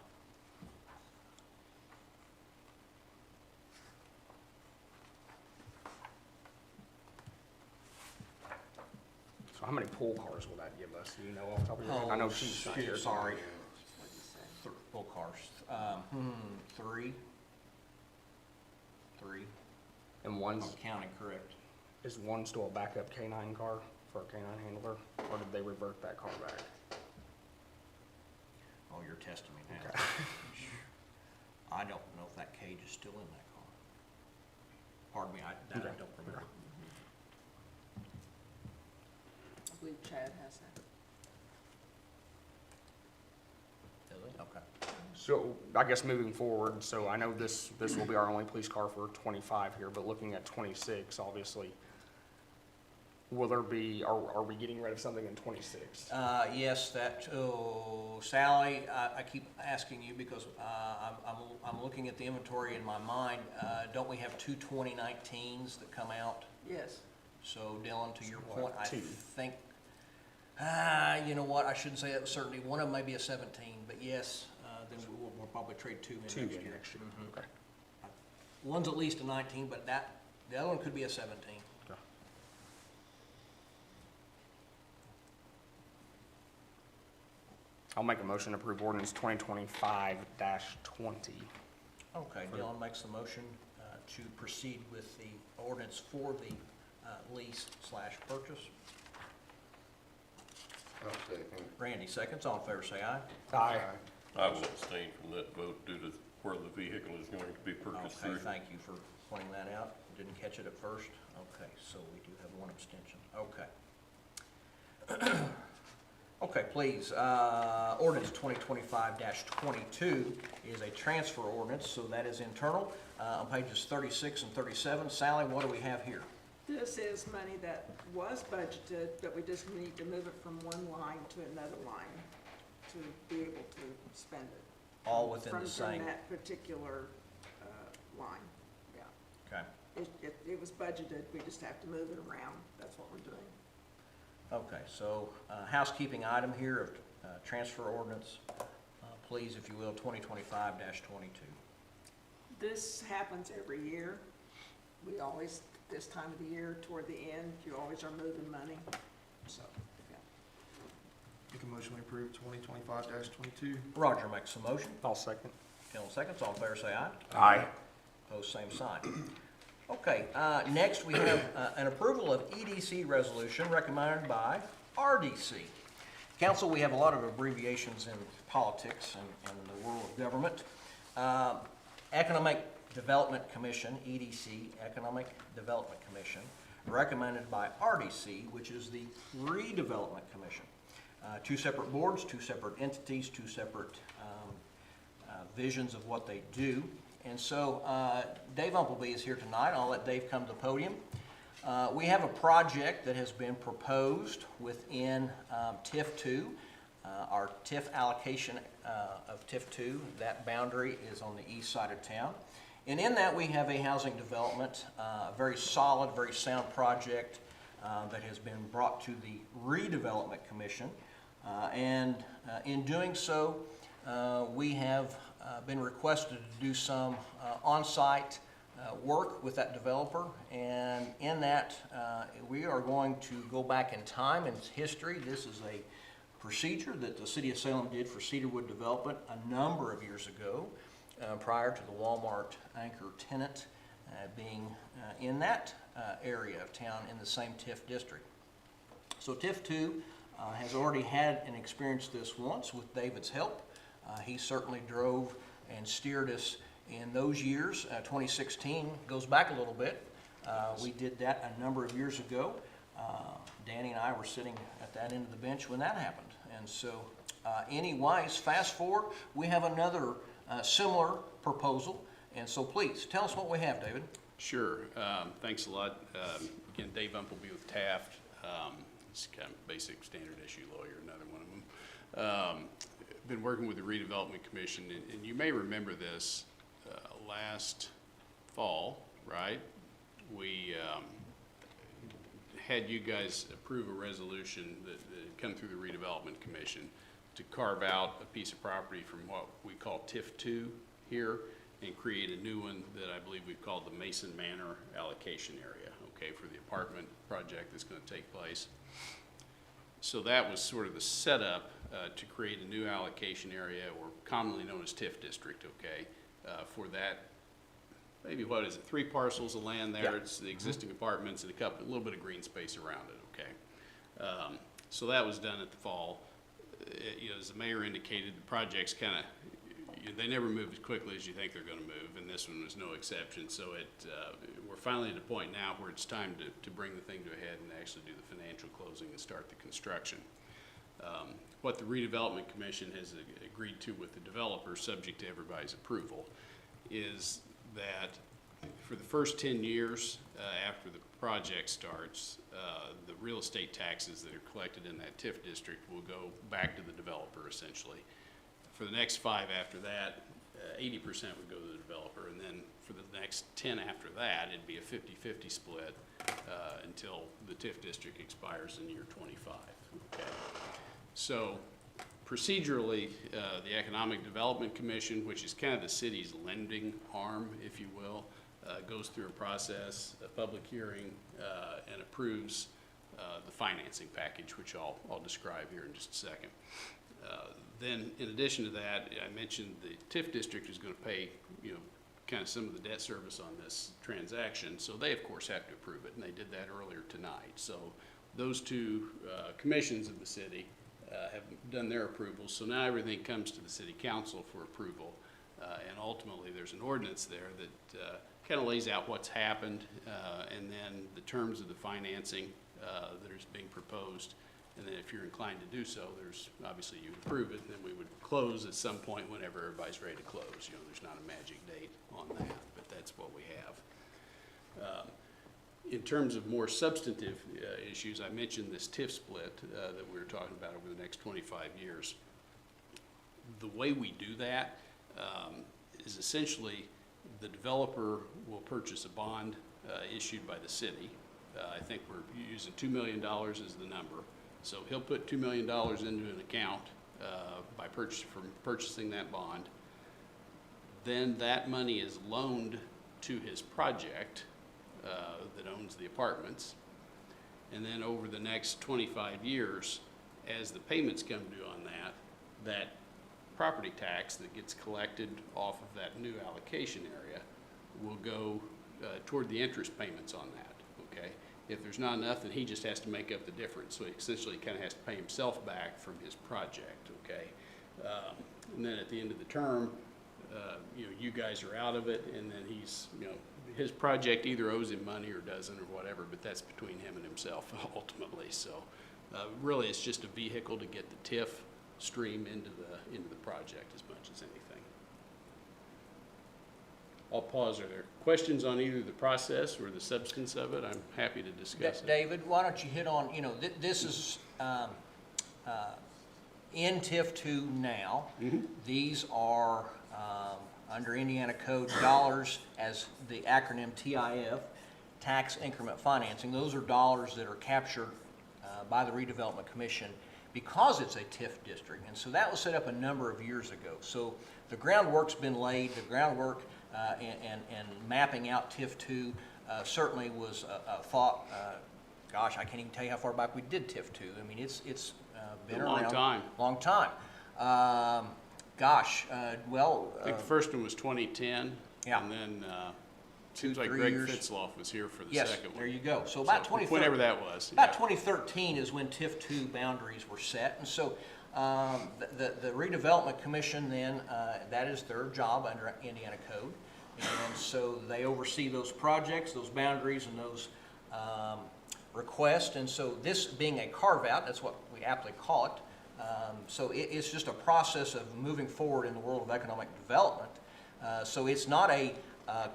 So how many pool cars will that give us? Do you know off the top of your head? I know she's not here. Sorry. What'd you say? Full cars. Three. And I'm one's, counting correct. is one still a backup K-9 car for a K-9 handler? Or did they revert that car back? Oh, you're testing me now. Okay. I don't know if that cage is still in that car. Pardon me, I Okay. don't remember. I believe Chad has that. Is it? Okay. So I guess moving forward, so I know this will be our only police car for 25 here, but looking at 26, obviously, will there be, are we getting rid of something in 26? Yes, Sally, I keep asking you because I'm looking at the inventory in my mind. Don't we have two 2019s that come out? Yes. So Dylan, to your Well, point, I two. think, you know what, I shouldn't say that with certainty. One of them may be a 17, but yes, then we'll probably trade two in next year. Next year. Mhm. Okay. One's at least a 19, but the other one could be a 17. Okay. I'll make a motion to approve ordinance 2025-20. Okay, Dylan makes the motion to proceed with the ordinance for the lease/purchase. I'll second. Randy seconds. All in favor say aye. Aye. I will abstain from that vote due to where the vehicle is going to be purchased Okay, through. thank you for pointing that out. Didn't catch it at first. Okay, so we do have one abstention. Okay. Okay, please. Ordinance 2025-22 is a transfer ordinance, so that is internal. On pages 36 and 37. Sally, what do we have here? This is money that was budgeted, but we just need to move it from one line to another line to be able to spend it. all within the same. From that particular line, yeah. Okay. It was budgeted, we just have to move it around, that's what we're doing. Okay, so housekeeping item here of transfer ordinance, please, if you will, 2025-22. This happens every year. We always, this time of the year, toward the end, you always are moving money, so, yeah. Make a motion to approve 2025-22. Roger makes a motion. I'll second. Kendall seconds. All in favor say aye. Aye. Opposed, same sign. Okay, next we have an approval of EDC resolution recommended by RDC. Council, we have a lot of abbreviations in politics and the world of government. Economic Development Commission, EDC, Economic Development Commission, recommended by RDC, which is the Redevelopment Commission. Two separate boards, two separate entities, two separate visions of what they do. And so Dave Umpleby is here tonight. I'll let Dave come to the podium. We have a project that has been proposed within TIF 2. Our TIF allocation of TIF 2, that boundary is on the east side of town. And in that we have a housing development, a very solid, very sound project that has been brought to the Redevelopment Commission. And in doing so, we have been requested to do some on-site work with that developer, and in that we are going to go back in time in history. This is a procedure that the City of Salem did for Cedarwood Development a number of years ago, prior to the Walmart anchor tenant being in that area of town in the same TIF district. So TIF 2 has already had and experienced this once with David's help. He certainly drove and steered us in those years. 2016 goes back a little bit. We did that a number of years ago. Danny and I were sitting at that end of the bench when that happened. And so anyways, fast forward, we have another similar proposal. And so please, tell us what we have, David. Sure. Thanks a lot. Again, Dave Umpleby with Taft. It's kind of basic standard issue lawyer, another one of them. Been working with the Redevelopment Commission, and you may remember this last fall, right? We had you guys approve a resolution that had come through the Redevelopment Commission to carve out a piece of property from what we call TIF 2 here and create a new one that I believe we've called the Mason Manor allocation area, okay, for the apartment project that's going to take place. So that was sort of the setup to create a new allocation area, or commonly known as TIF district, okay, for that, maybe what is it, 3 parcels of land there. Yeah. It's the existing apartments and a little bit of green space around it, okay. So that was done at the fall. You know, as the mayor indicated, the projects kind of, they never move as quickly as you think they're going to move, and this one was no exception. So we're finally at a point now where it's time to bring the thing to a head and actually do the financial closing and start the construction. What the Redevelopment Commission has agreed to with the developer, subject to everybody's approval, is that for the first 10 years after the project starts, the real estate taxes that are collected in that TIF district will go back to the developer, essentially. For the next 5 after that, 80% would go to the developer, and then for the next 10 after that, it'd be a 50-50 split until the TIF district expires in year 25. Okay. So procedurally, the Economic Development Commission, which is kind of the city's lending arm, if you will, goes through a process, a public hearing, and approves the financing package, which I'll describe here in just a second. Then, in addition to that, I mentioned the TIF district is going to pay, you know, kind of some of the debt service on this transaction. So they, of course, have to approve it, and they did that earlier tonight. So those two commissions of the city have done their approvals. So now everything comes to the city council for approval, and ultimately there's an ordinance there that kind of lays out what's happened, and then the terms of the financing that is being proposed. And then if you're inclined to do so, there's obviously you would approve it, and then we would close at some point whenever everybody's ready to close. You know, there's not a magic date on that, but that's what we have. In terms of more substantive issues, I mentioned this TIF split that we were talking about over the next 25 years. The way we do that is essentially the developer will purchase a bond issued by the city. I think we're using $2 million as the number. So he'll put $2 million into an account by purchasing that bond. Then that money is loaned to his project that owns the apartments. And then over the next 25 years, as the payments come due on that, that property tax that gets collected off of that new allocation area will go toward the interest payments on that, okay? If there's not enough, then he just has to make up the difference. So he essentially kind of has to pay himself back from his project, okay? And then at the end of the term, you guys are out of it, and then he's, his project either owes him money or doesn't or whatever, but that's between him and himself ultimately. So really it's just a vehicle to get the TIF stream into the project as much as anything. I'll pause. Are there questions on either the process or the substance of it? I'm happy to discuss it. David, why don't you hit on, this is in TIF 2 now. Mm-hmm. These are under Indiana Code dollars as the acronym TIF, tax increment financing. Those are dollars that are captured by the Redevelopment Commission because it's a TIF district. And so that was set up a number of years ago. So the groundwork's been laid. The groundwork and mapping out TIF 2 certainly was a thought. Gosh, I can't even tell you how far back we did TIF 2. I mean, it's been around. Long time. I think the first one was 2010. Yeah. And then Two, seems like 3 Greg years. Fitzloff was here for the Yes, second one. there you go. So about 2013. Whenever that was. About yeah. 2013 is when TIF 2 boundaries were set. And so the Redevelopment Commission then, that is their job under Indiana Code. And so they oversee those projects, those boundaries, and those requests. And so this being a carve-out, that's what we aptly call it. So it's just a process of moving forward in the world of economic development. So it's not a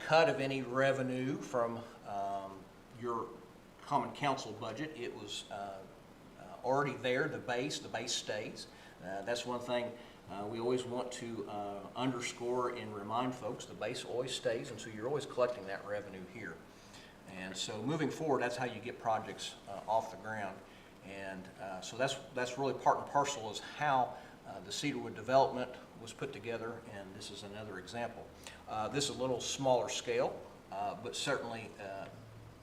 cut of any revenue from your common council budget. It was already there, the base stays. That's one thing we always want to underscore and remind folks, the base always stays, and so you're always collecting that revenue here. And so moving forward, that's how you get projects off the ground. And so that's really part and parcel is how the Cedarwood development was put together, and this is another example. This is a little smaller scale, but certainly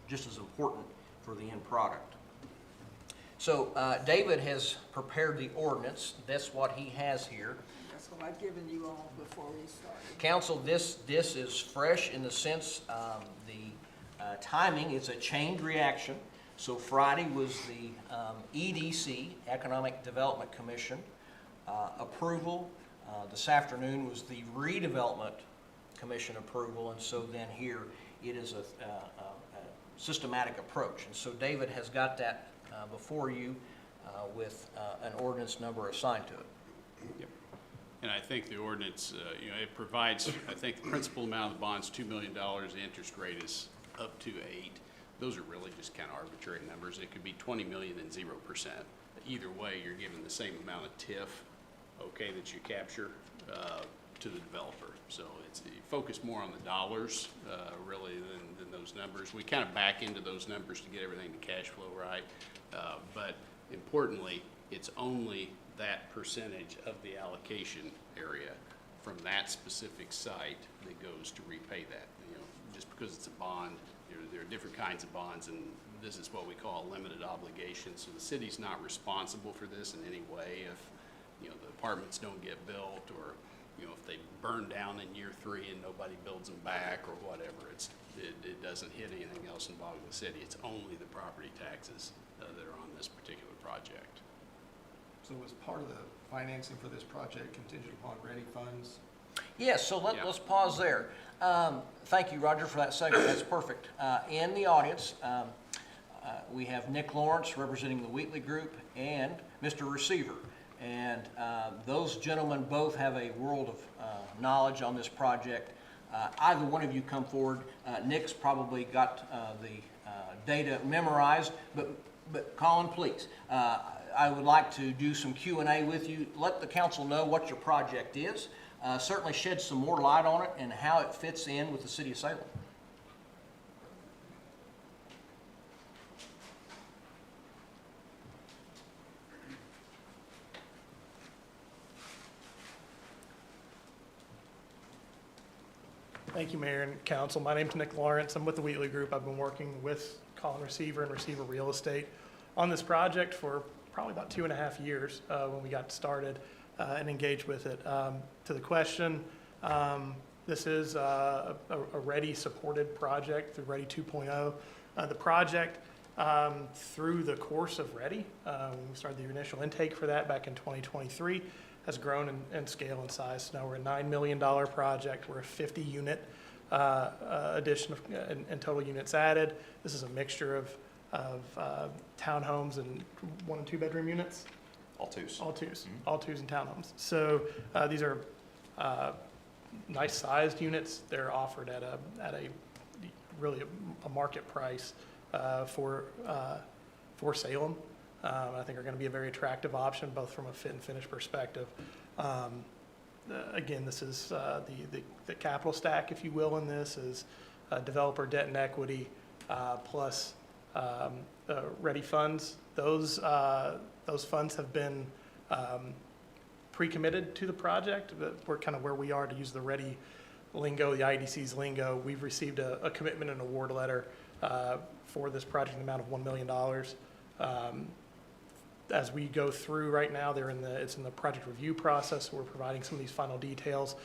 just as important for the end product. So David has prepared the ordinance. That's what he has here. That's what I've given you all before we started. Council, this is fresh in the sense the timing is a chained reaction. So Friday was the EDC, Economic Development Commission, approval. This afternoon was the Redevelopment Commission approval, and so then here it is a systematic approach. And so David has got that before you with an ordinance number assigned to it. Yep. And I think the ordinance, it provides, I think the principal amount of the bond's $2 million, the interest rate is up to 8%. Those are really just kind of arbitrary numbers. It could be 20 million and 0%. Either way, you're given the same amount of TIF, okay, that you capture to the developer. So you focus more on the dollars really than those numbers. We kind of back into those numbers to get everything to cash flow right. But importantly, it's only that percentage of the allocation area from that specific site that goes to repay that. Just because it's a bond, there are different kinds of bonds, and this is what we call a limited obligation. So the city's not responsible for this in any way if the apartments don't get built, or if they burn down in year 3 and nobody builds them back or whatever. It doesn't hit anything else involving the city. It's only the property taxes that are on this particular project. So was part of the financing for this project contingent upon ready funds? Yes, so let's pause there. Thank you, Roger, for that segment. That's perfect. In the audience, we have Nick Lawrence representing the Wheatley Group and Mr. Receiver. And those gentlemen both have a world of knowledge on this project. Either one of you come forward. Nick's probably got the data memorized, but Colin, please. I would like to do some Q&A with you. Let the council know what your project is. certainly shed some more light on it and how it fits in with the city of Salem. Thank you, Mayor and Council. My name's Nick Lawrence. I'm with the Wheatley Group. I've been working with Collin Receiver and Receiver Real Estate on this project for probably about 2.5 years when we got started and engaged with it. To the question, this is a READY supported project through READY 2.0. The project, through the course of READY, when we started the initial intake for that back in 2023, has grown in scale and size. Now we're a $9 million project. We're a 50-unit addition and total units added. This is a mixture of townhomes and 1- and 2-bedroom units. All twos. All twos. All twos and townhomes. So these are nice-sized units. They're offered at a really a market price for Salem. I think are going to be a very attractive option, both from a fit and finish perspective. Again, this is the capital stack, if you will, in this is developer debt and equity plus ready funds. Those funds have been pre-committed to the project. We're kind of where we are, to use the ready lingo, the IDC's lingo. We've received a commitment and award letter for this project in the amount of $1 million. As we go through right now, it's in the project review process. We're providing some of these final details.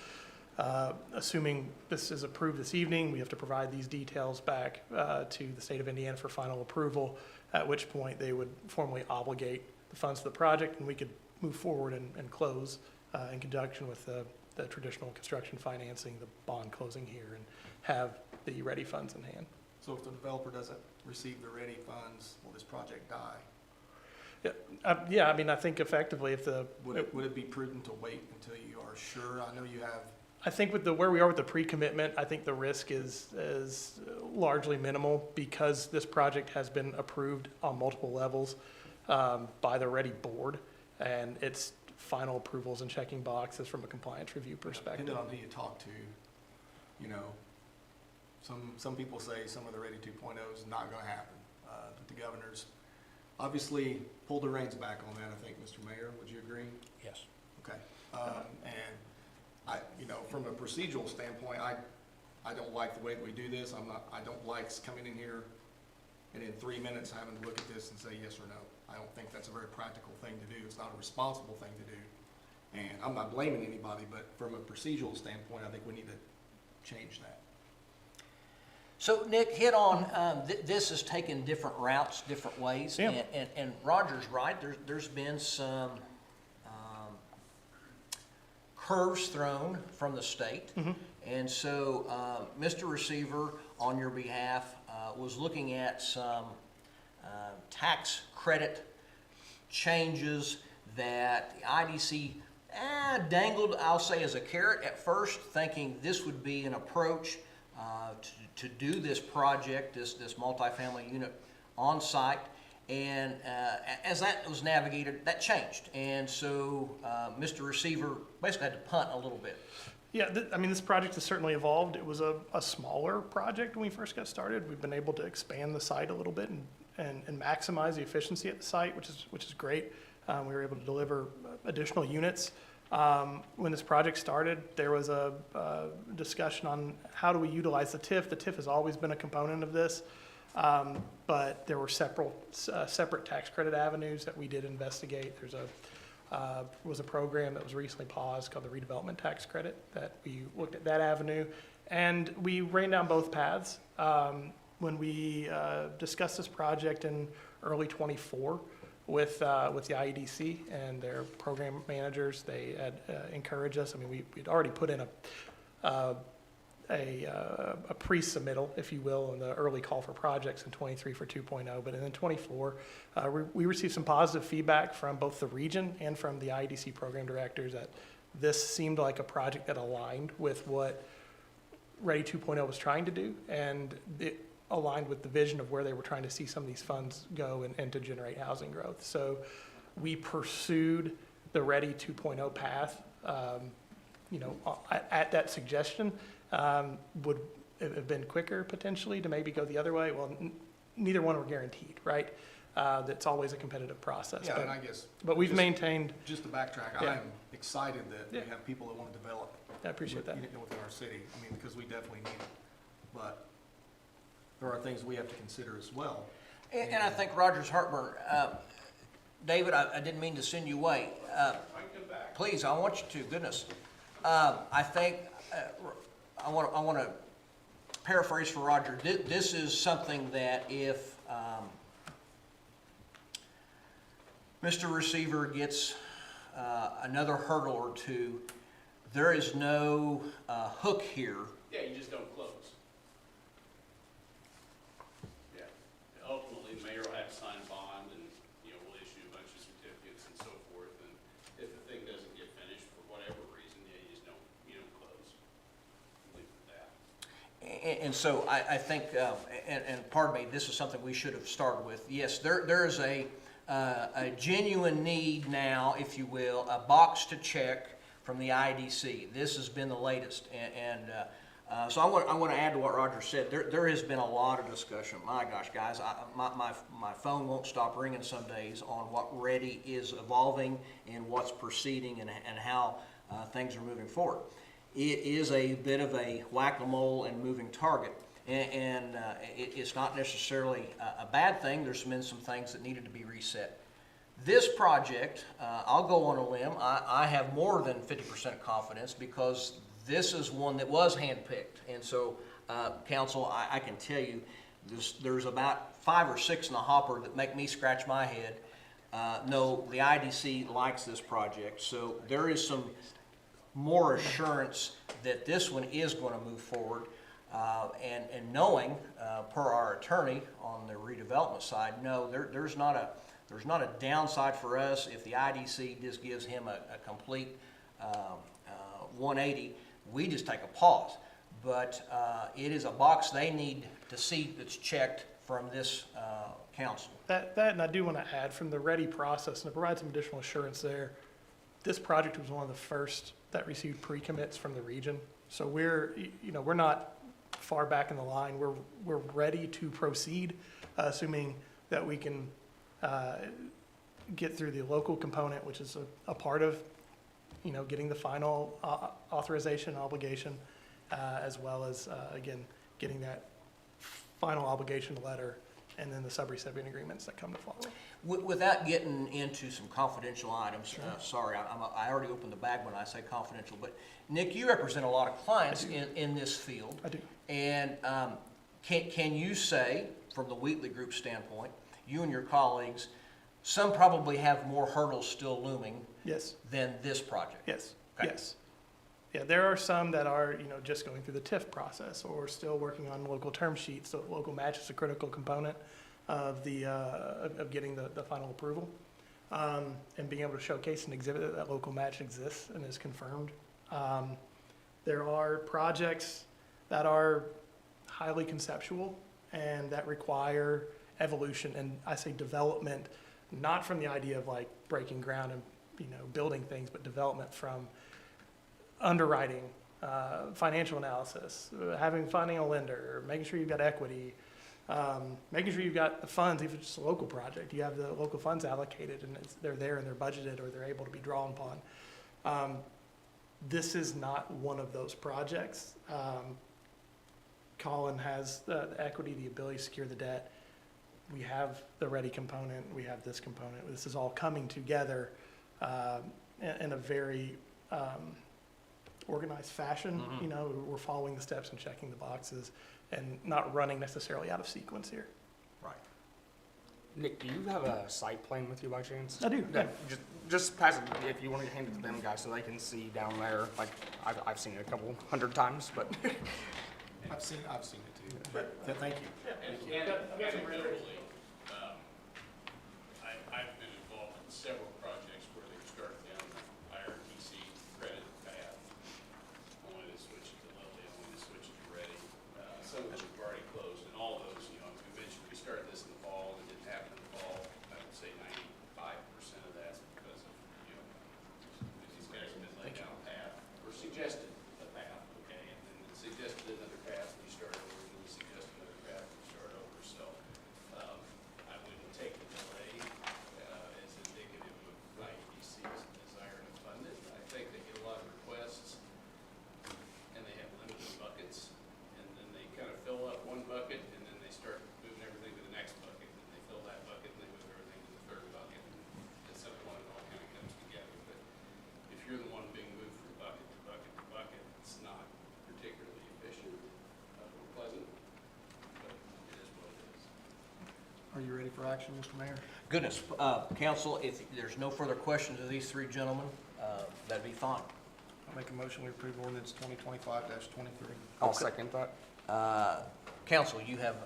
Assuming this is approved this evening, we have to provide these details back to the state of Indiana for final approval, at which point they would formally obligate the funds to the project, and we could move forward and close in conjunction with the traditional construction financing, the bond closing here, and have the ready funds in hand. So if the developer doesn't receive the ready funds, will this project die? Yeah, I mean, I think effectively if Would it be prudent to wait until you are sure? I know you have. I think with where we are with the pre-commitment, I think the risk is largely minimal because this project has been approved on multiple levels by the ready board, and its final approvals and checking boxes from a compliance review perspective. Depending on who you talk to, you know, some people say some of the ready 2.0 is not going to happen. But the governor's obviously pulled the reins back on that, I think, Mr. Mayor. Would you agree? Yes. Okay. And from a procedural standpoint, I don't like the way that we do this. I don't like coming in here and in 3 minutes having to look at this and say yes or no. I don't think that's a very practical thing to do. It's not a responsible thing to do. And I'm not blaming anybody, but from a procedural standpoint, I think we need to change that. So Nick, hit on, this has taken different routes, different ways. Yeah. And Roger's right, there's been some curves thrown from the state. Mm-hmm. And so Mr. Receiver, on your behalf, was looking at some tax credit changes that the IDC dangled, I'll say, as a carrot at first, thinking this would be an approach to do this project, this multifamily unit on site. And as that was navigated, that changed. And so Mr. Receiver basically had to punt a little bit. Yeah, I mean, this project has certainly evolved. It was a smaller project when we first got started. We've been able to expand the site a little bit and maximize the efficiency at the site, which is great. We were able to deliver additional units. When this project started, there was a discussion on how do we utilize the TIF. The TIF has always been a component of this, but there were separate tax credit avenues that we did investigate. Was a program that was recently paused called the redevelopment tax credit that we looked at that avenue, and we ran down both paths. When we discussed this project in early '24 with the IEDC and their program managers, they had encouraged us. I mean, we'd already put in a pre-submittal, if you will, in the early call for projects in '23 for 2.0, but in '24, we received some positive feedback from both the region and from the IEDC program directors that this seemed like a project that aligned with what Ready 2.0 was trying to do, and it aligned with the vision of where they were trying to see some of these funds go and to generate housing growth. So we pursued the Ready 2.0 path. at that suggestion, would it have been quicker potentially to maybe go the other way? Well, neither one were guaranteed, right? That's always a competitive process. Yeah, but, and I guess. but we've maintained. Just to backtrack, Yeah. I am excited that we Yeah. have people that want to develop. I appreciate that. Within our city, I mean, because we definitely need it. But there are things we have to consider as well. And I think Roger's heartburn, David, I didn't mean to send you away. Please, I want you to, goodness. I think, I want to paraphrase for Roger. This is something that if Mr. Receiver gets another hurdle or two, there is no hook here. Yeah, you just don't close. Yeah. Ultimately, the mayor will have to sign a bond and, we'll issue a bunch of certificates and so forth. And if the thing doesn't get finished for whatever reason, yeah, you just you don't close. Leave it at that. And so I think, and pardon me, this is something we should have started with. Yes, there is a genuine need now, if you will, a box to check from the IDC. This has been the latest, so I want to add to what Roger said. There has been a lot of discussion. My gosh, guys, my phone won't stop ringing some days on what Ready is evolving and what's proceeding and how things are moving forward. It is a bit of a whack-a-mole and moving target, and it's not necessarily a bad thing. There's been some things that needed to be reset. This project, I'll go on a limb, I have more than 50% confidence because this is one that was handpicked. And so, council, I can tell you, there's about 5 or 6 in the hopper that make me scratch my head. No, the IDC likes this project, so there is some more assurance that this one is going to move forward. And knowing, per our attorney on the redevelopment side, no, there's not a downside for us if the IDC just gives him a complete 180. We just take a pause. But it is a box they need to see that's checked from this council. That and I do want to add from the Ready process, and to provide some additional assurance there, this project was one of the first that received pre-commits from the region. So we're not far back in the line. We're ready to proceed, assuming that we can get through the local component, which is a part of, getting the final authorization obligation, as well as, again, getting that final obligation letter and then the sub-recipient agreements that come to follow. Without getting into some confidential items, sorry, I already opened the bag when I say confidential, but Nick, you represent a lot of clients in this field. I do. And can you say, from the Wheatley Group standpoint, you and your colleagues, some probably have more hurdles still looming Yes. than this project? Yes. Okay. Yes. Yeah, there are some that are, just going through the TIF process or still working on local term sheets. So local match is a critical component of the of getting the final approval, and being able to showcase and exhibit that local match exists and is confirmed. There are projects that are highly conceptual and that require evolution, and I say development, not from the idea of like breaking ground and building things, but development from underwriting, financial analysis, finding a lender, making sure you've got equity, making sure you've got the funds. If it's just a local project, you have the local funds allocated and they're there and they're budgeted or they're able to be drawn upon. This is not one of those projects. Colin has the equity, the ability to secure the debt. We have the Ready component. We have this component. This is all coming together in a very organized fashion. Mm-hmm. We're following the steps and checking the boxes and not running necessarily out of sequence here. Right. Nick, do you have a site plan with you by chance? I do, yeah. Just pass it, if you want to hand it to them guys so they can see down there. Like, I've seen it a couple 100 times, but. I've seen it too, but thank you. And anecdotally, I've been involved in several projects where they start down the IRTC credit path. Only to switch it to Lovely, only to switch it to Ready. Some of which have already closed, and all those, conventionally, we started this in the fall, it didn't happen in the fall. I would say 95% of that's because of, these guys have been laying down a path. We're suggesting action, Mr. Mayor. Goodness, council, if there's no further questions of these three gentlemen, that'd be fine. I'll make a motion, we approve ordinance 2025-23. I'll second that. Council, you have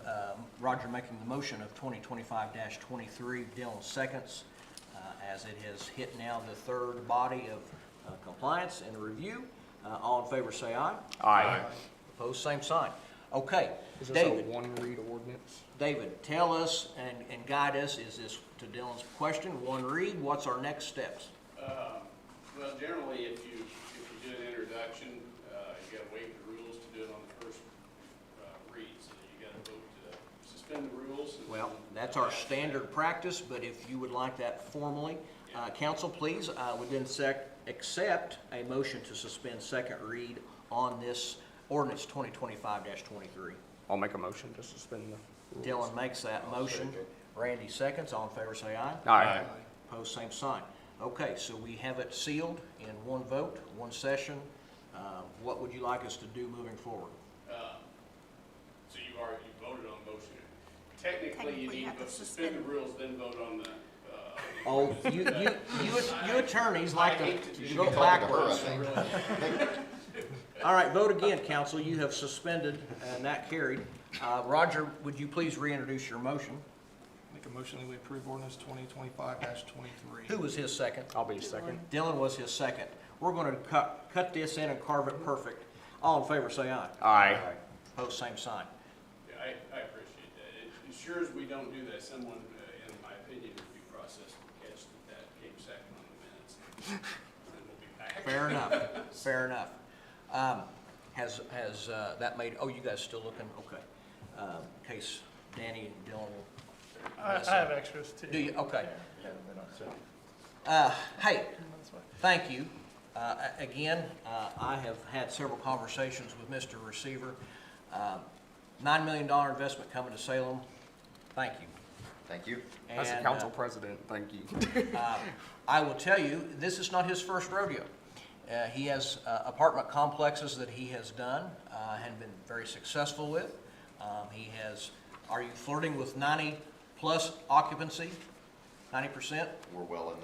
Roger making the motion of 2025-23, Dylan seconds, as it has hit now the third body of compliance and review. All in favor say aye. Aye. Opposed, same sign. Okay, Is this a David. one read ordinance? David, tell us and guide us, is this, to Dylan's question, one read, what's our next steps? Well, generally, if you do an introduction, you gotta waive the rules to do it on the first read, so you gotta vote to suspend the rules. Well, that's our standard practice, but if you would like that formally, council, please, would then accept a motion to suspend second read on this ordinance 2025-23. I'll make a motion to suspend the rules. Dylan makes that motion. Randy seconds. All in favor say aye. Aye. Opposed, same sign. Okay, so we have it sealed in one vote, one session. What would you like us to do moving forward? So you voted on motion. Technically, you need to suspend the rules, then vote on the. Oh, you attorneys like to go backwards. All right, vote again, council. You have suspended, and that carried. Roger, would you please reintroduce your motion? Make a motion that we approve ordinance 2025-23. Who was his second? I'll be second. Dylan was his second. We're going to cut this in and carve it perfect. All in favor, say aye. Aye. Opposed, same sign. Yeah, I appreciate that. As sure as we don't do that, someone, in my opinion, in due process will catch that came second on the minutes. And we'll be back. Fair enough, fair enough. Has that made, oh, you guys still looking? Okay. In case Danny and Dylan will. I have extras too. Do you? Okay. Yeah. Hey, thank you. Again, I have had several conversations with Mr. Receiver. $9 million investment coming to Salem. Thank you. Thank you. As a And, council president, thank you. I will tell you, this is not his first rodeo. He has apartment complexes that he has done and been very successful with. He has, are you flirting with 90+ occupancy? 90%? We're well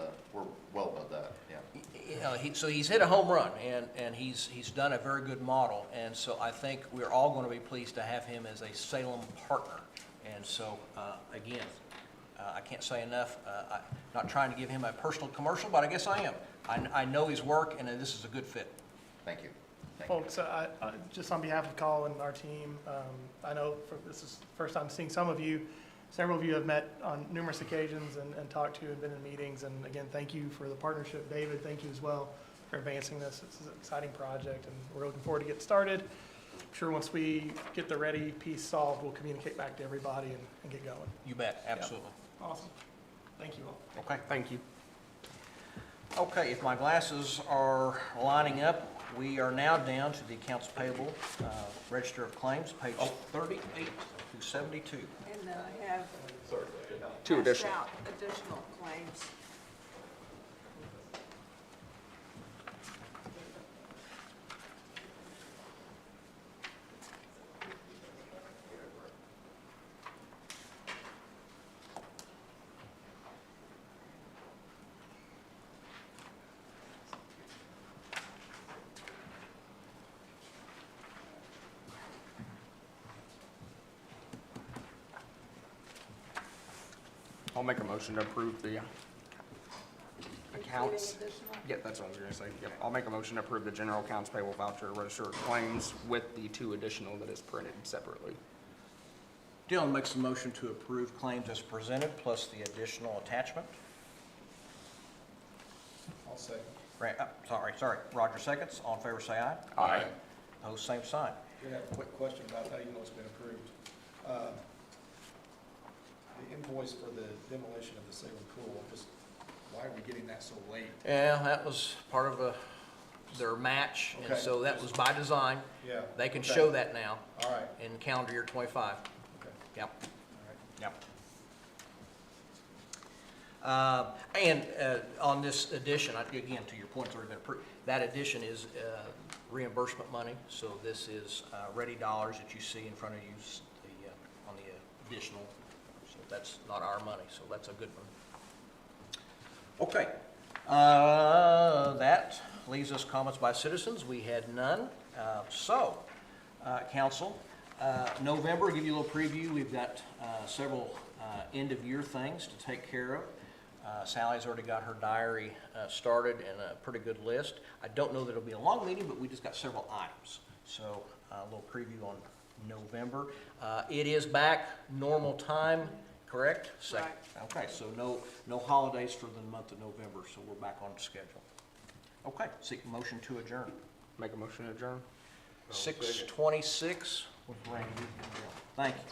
above that, yeah. So he's hit a home run, and he's done a very good model, and so I think we're all going to be pleased to have him as a Salem partner. And so, again, I can't say enough. I'm not trying to give him a personal commercial, but I guess I am. I know his work, and this is a good fit. Thank you. Thank you. Folks, just on behalf of Colin and our team, I know this is the first time seeing some of you. Several of you have met on numerous occasions and talked to and been in meetings. And again, thank you for the partnership. David, thank you as well for advancing this. It's an exciting project, and we're looking forward to get started. I'm sure once we get the ready piece solved, we'll communicate back to everybody and get going. You bet, absolutely. Awesome. Thank you all. Okay. Thank you. Okay, if my glasses are lining up, we are now down to the accounts payable register of claims, page 38 through 72. And then I have Two passed additional. out additional claims. I'll make a motion to approve the accounts. Including additional? Yeah, that's what I was gonna say. Yep, I'll make a motion to approve the general accounts payable voucher register of claims with the two additional that is printed separately. Dylan makes a motion to approve claims as presented, plus the additional attachment. I'll second. Sorry, Roger seconds. All in favor, say aye. Aye. Opposed, same sign. I have a quick question about how you know it's been approved. The invoice for the demolition of the Salem pool, just, why are we getting that so late? Yeah, that was part of their match, and Okay. so that was by design. Yeah. They can Okay. show that now All right, in calendar year 25. okay, Yep, all right. yep. And on this addition, again, to your point, it's already been approved, that addition is reimbursement money, so this is ready dollars that you see in front of you on the additional. So that's not our money, so that's a good one. Okay, that leaves us comments by citizens. We had none. Council, November, give you a little preview. We've got several end-of-year things to take care of. Sally's already got her diary started and a pretty good list. I don't know that it'll be a long meeting, but we just got several items. So a little preview on November. It is back normal time, correct? Right. Okay, so no holidays for the month of November, so we're back on schedule. Okay, seek motion to adjourn. Make a motion to adjourn? 6:26 with Randy. Thank you.